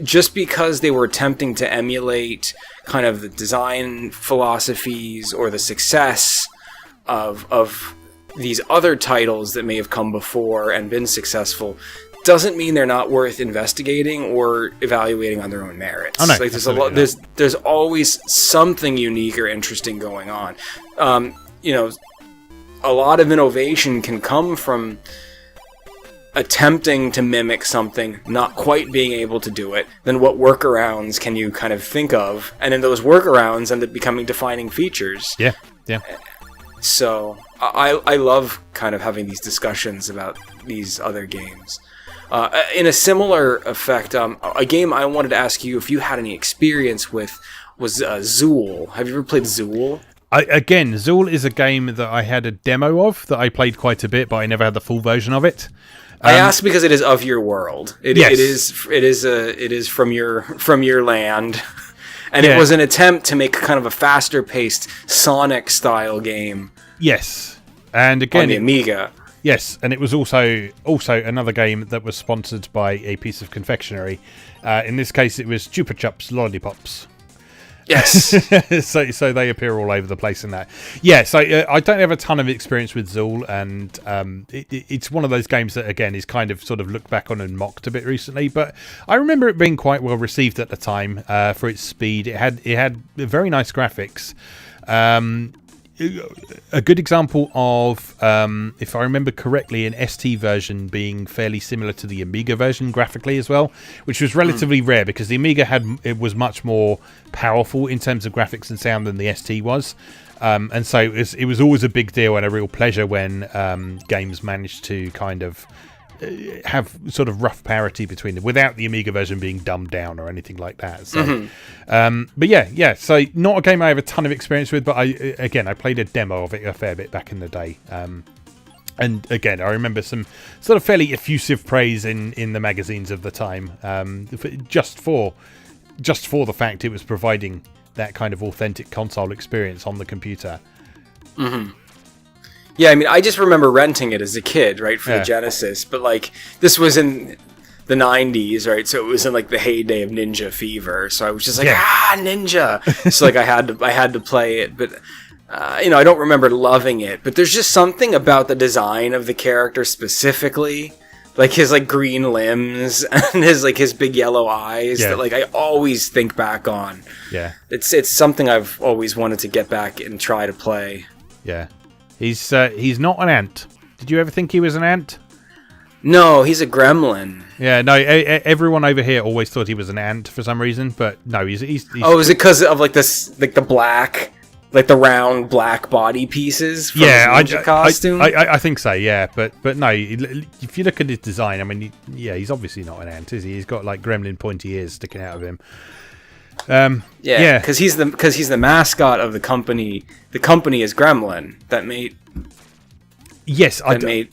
Just because they were attempting to emulate kind of the design philosophies or the success of these other titles that may have come before and been successful, doesn't mean they're not worth investigating or evaluating on their own merits. Oh, no, there's always something unique or interesting going on. A lot of innovation can come from attempting to mimic something, not quite being able to do it. Then what workarounds can you kind of think of? And then those workarounds end up becoming defining features. Yeah. So I love kind of having these discussions about these other games. In a similar effect, a game I wanted to ask you if you had any experience with was Zool. Have you ever played Zool? Zool is a game that I had a demo of that I played quite a bit, but I never had the full version of it. I asked because it is of your world. It is from your land, and it was an attempt to make kind of a faster paced Sonic style game. Yes, and again on the Amiga. Yes, and it was also another game that was sponsored by a piece of confectionery. In this case, it was Chupa Chups Lollipops. Yes. so they appear all over the place in that. Yeah, so I don't have a ton of experience with Zool, and it's one of those games that, again, is kind of sort of looked back on and mocked a bit recently. But I remember it being quite well received at the time for its speed. It had very nice graphics. A good example of, if I remember correctly, an ST version being fairly similar to the Amiga version graphically as well, which was relatively rare because the Amiga it was much more powerful in terms of graphics and sound than the ST was. And so it was always a big deal and a real pleasure when games managed to kind of have sort of rough parity between them without the Amiga version being dumbed down or anything like that. So, but yeah. So not a game I have a ton of experience with, but I played a demo of it a fair bit back in the day. And again, I remember some sort of fairly effusive praise in the magazines of the time, just for the fact it was providing that kind of authentic console experience on the computer. Mm-hmm. Yeah, I mean, I just remember renting it as a kid, right, for the Genesis. But, like, this was in the 90s, right? So it was in, like, the heyday of Ninja Fever. So I was just like, Ninja! So, like, I had to play it. But, I don't remember loving it. But there's just something about the design of the character specifically. Like, his, like, green limbs and his big yellow eyes that, like, I always think back on. Yeah. It's something I've always wanted to get back and try to play. Yeah. He's not an ant. Did you ever think he was an ant? No, he's a gremlin. Yeah, no. Everyone over here always thought he was an ant for some reason, but no, he's oh, is it because of like this, like the black, like the round black body pieces? From his ninja costume. I think so. Yeah, but no. If you look at his design, I mean, he's obviously not an ant, is he? He's got like gremlin pointy ears sticking out of him. Because he's the mascot of the company. The company is Gremlin that made. Yes, I don't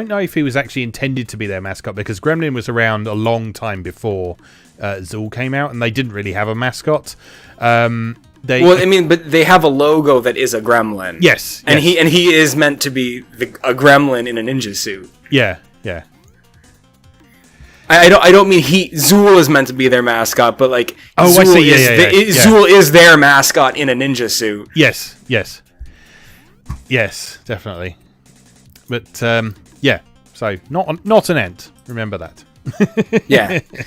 know if he was actually intended to be their mascot because Gremlin was around a long time before Zool came out, and they didn't really have a mascot. But they have a logo that is a gremlin. Yes, and he is meant to be a gremlin in a ninja suit. Yeah. I don't mean Zool is meant to be their mascot, but like Zool I see. Zool is their mascot in a ninja suit. Yes, definitely. But so not an ant. Remember that.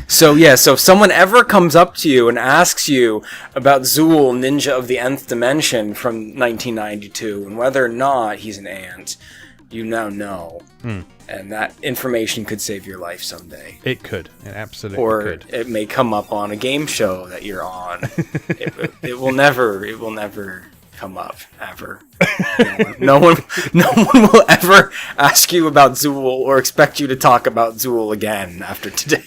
So if someone ever comes up to you and asks you about Zool, Ninja of the Nth Dimension from 1992, and whether or not he's an ant, you now know. And that information could save your life someday. It could. It absolutely could. Or it may come up on a game show that you're on. it will never come up, ever. No one will ever ask you about Zool or expect you to talk about Zool again after today.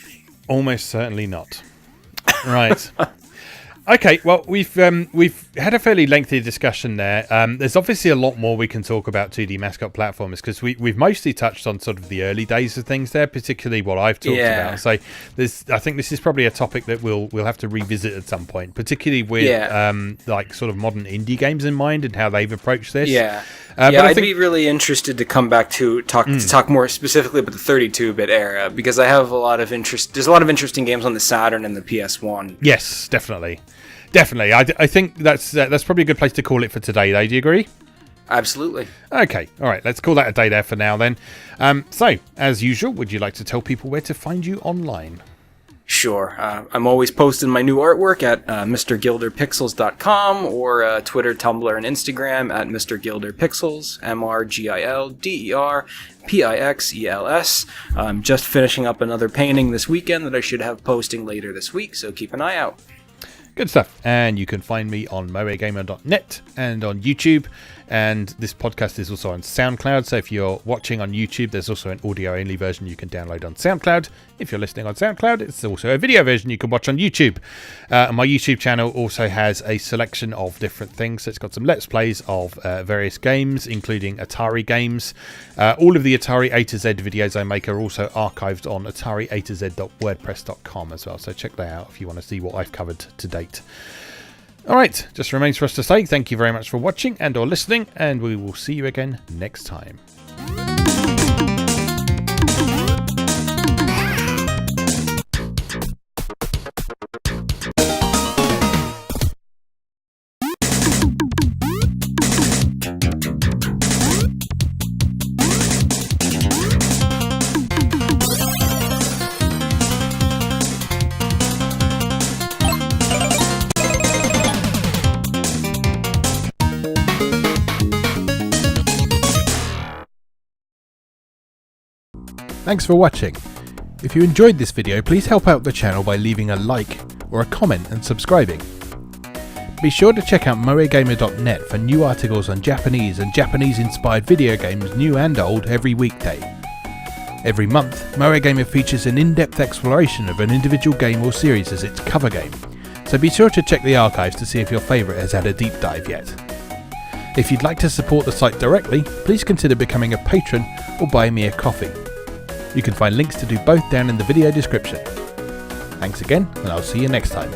Almost certainly not. Right. Okay, well, we've had a fairly lengthy discussion there. There's obviously a lot more we can talk about 2D mascot platformers because we've mostly touched on sort of the early days of things there, particularly what I've talked about. So I think this is probably a topic that we'll have to revisit at some point, particularly with like sort of modern indie games in mind and how they've approached this. I'd be really interested to come back to talk more specifically about the 32-bit era because I have a lot of interest. There's a lot of interesting games on the Saturn and the PS1. Yes, definitely. I think that's probably a good place to call it for today, though. Do you agree? Absolutely. Okay. All right. Let's call that a day there for now, then. So, as usual, would you like to tell people where to find you online? Sure. I'm always posting my new artwork at mrgilderpixels.com or Twitter, Tumblr, and Instagram at mrgilderpixels, mrgilderpixels. I'm just finishing up another painting this weekend that I should have posting later this week, so keep an eye out. Good stuff. And you can find me on MoeGamer.net and on YouTube. And this podcast is also on SoundCloud. So if you're watching on YouTube, there's also an audio-only version you can download on SoundCloud. If you're listening on SoundCloud, it's also a video version you can watch on YouTube. My YouTube channel also has a selection of different things. So it's got some Let's Plays of various games, including Atari games. All of the Atari A to Z videos I make are also archived on atari-a-to-z.wordpress.com as well. So check that out if you want to see what I've covered to date. All right, just remains for us to say thank you very much for watching and or listening, and we will see you again next time. Thanks for watching. If you enjoyed this video, please help out the channel by leaving a like or a comment and subscribing. Be sure to check out MoeGamer.net for new articles on Japanese and Japanese-inspired video games, new and old, every weekday. Every month, MoeGamer features an in-depth exploration of an individual game or series as its cover game, so be sure to check the archives to see if your favourite has had a deep dive yet. If you'd like to support the site directly, please consider becoming a patron or buying me a coffee. You can find links to do both down in the video description. Thanks again, and I'll see you next time.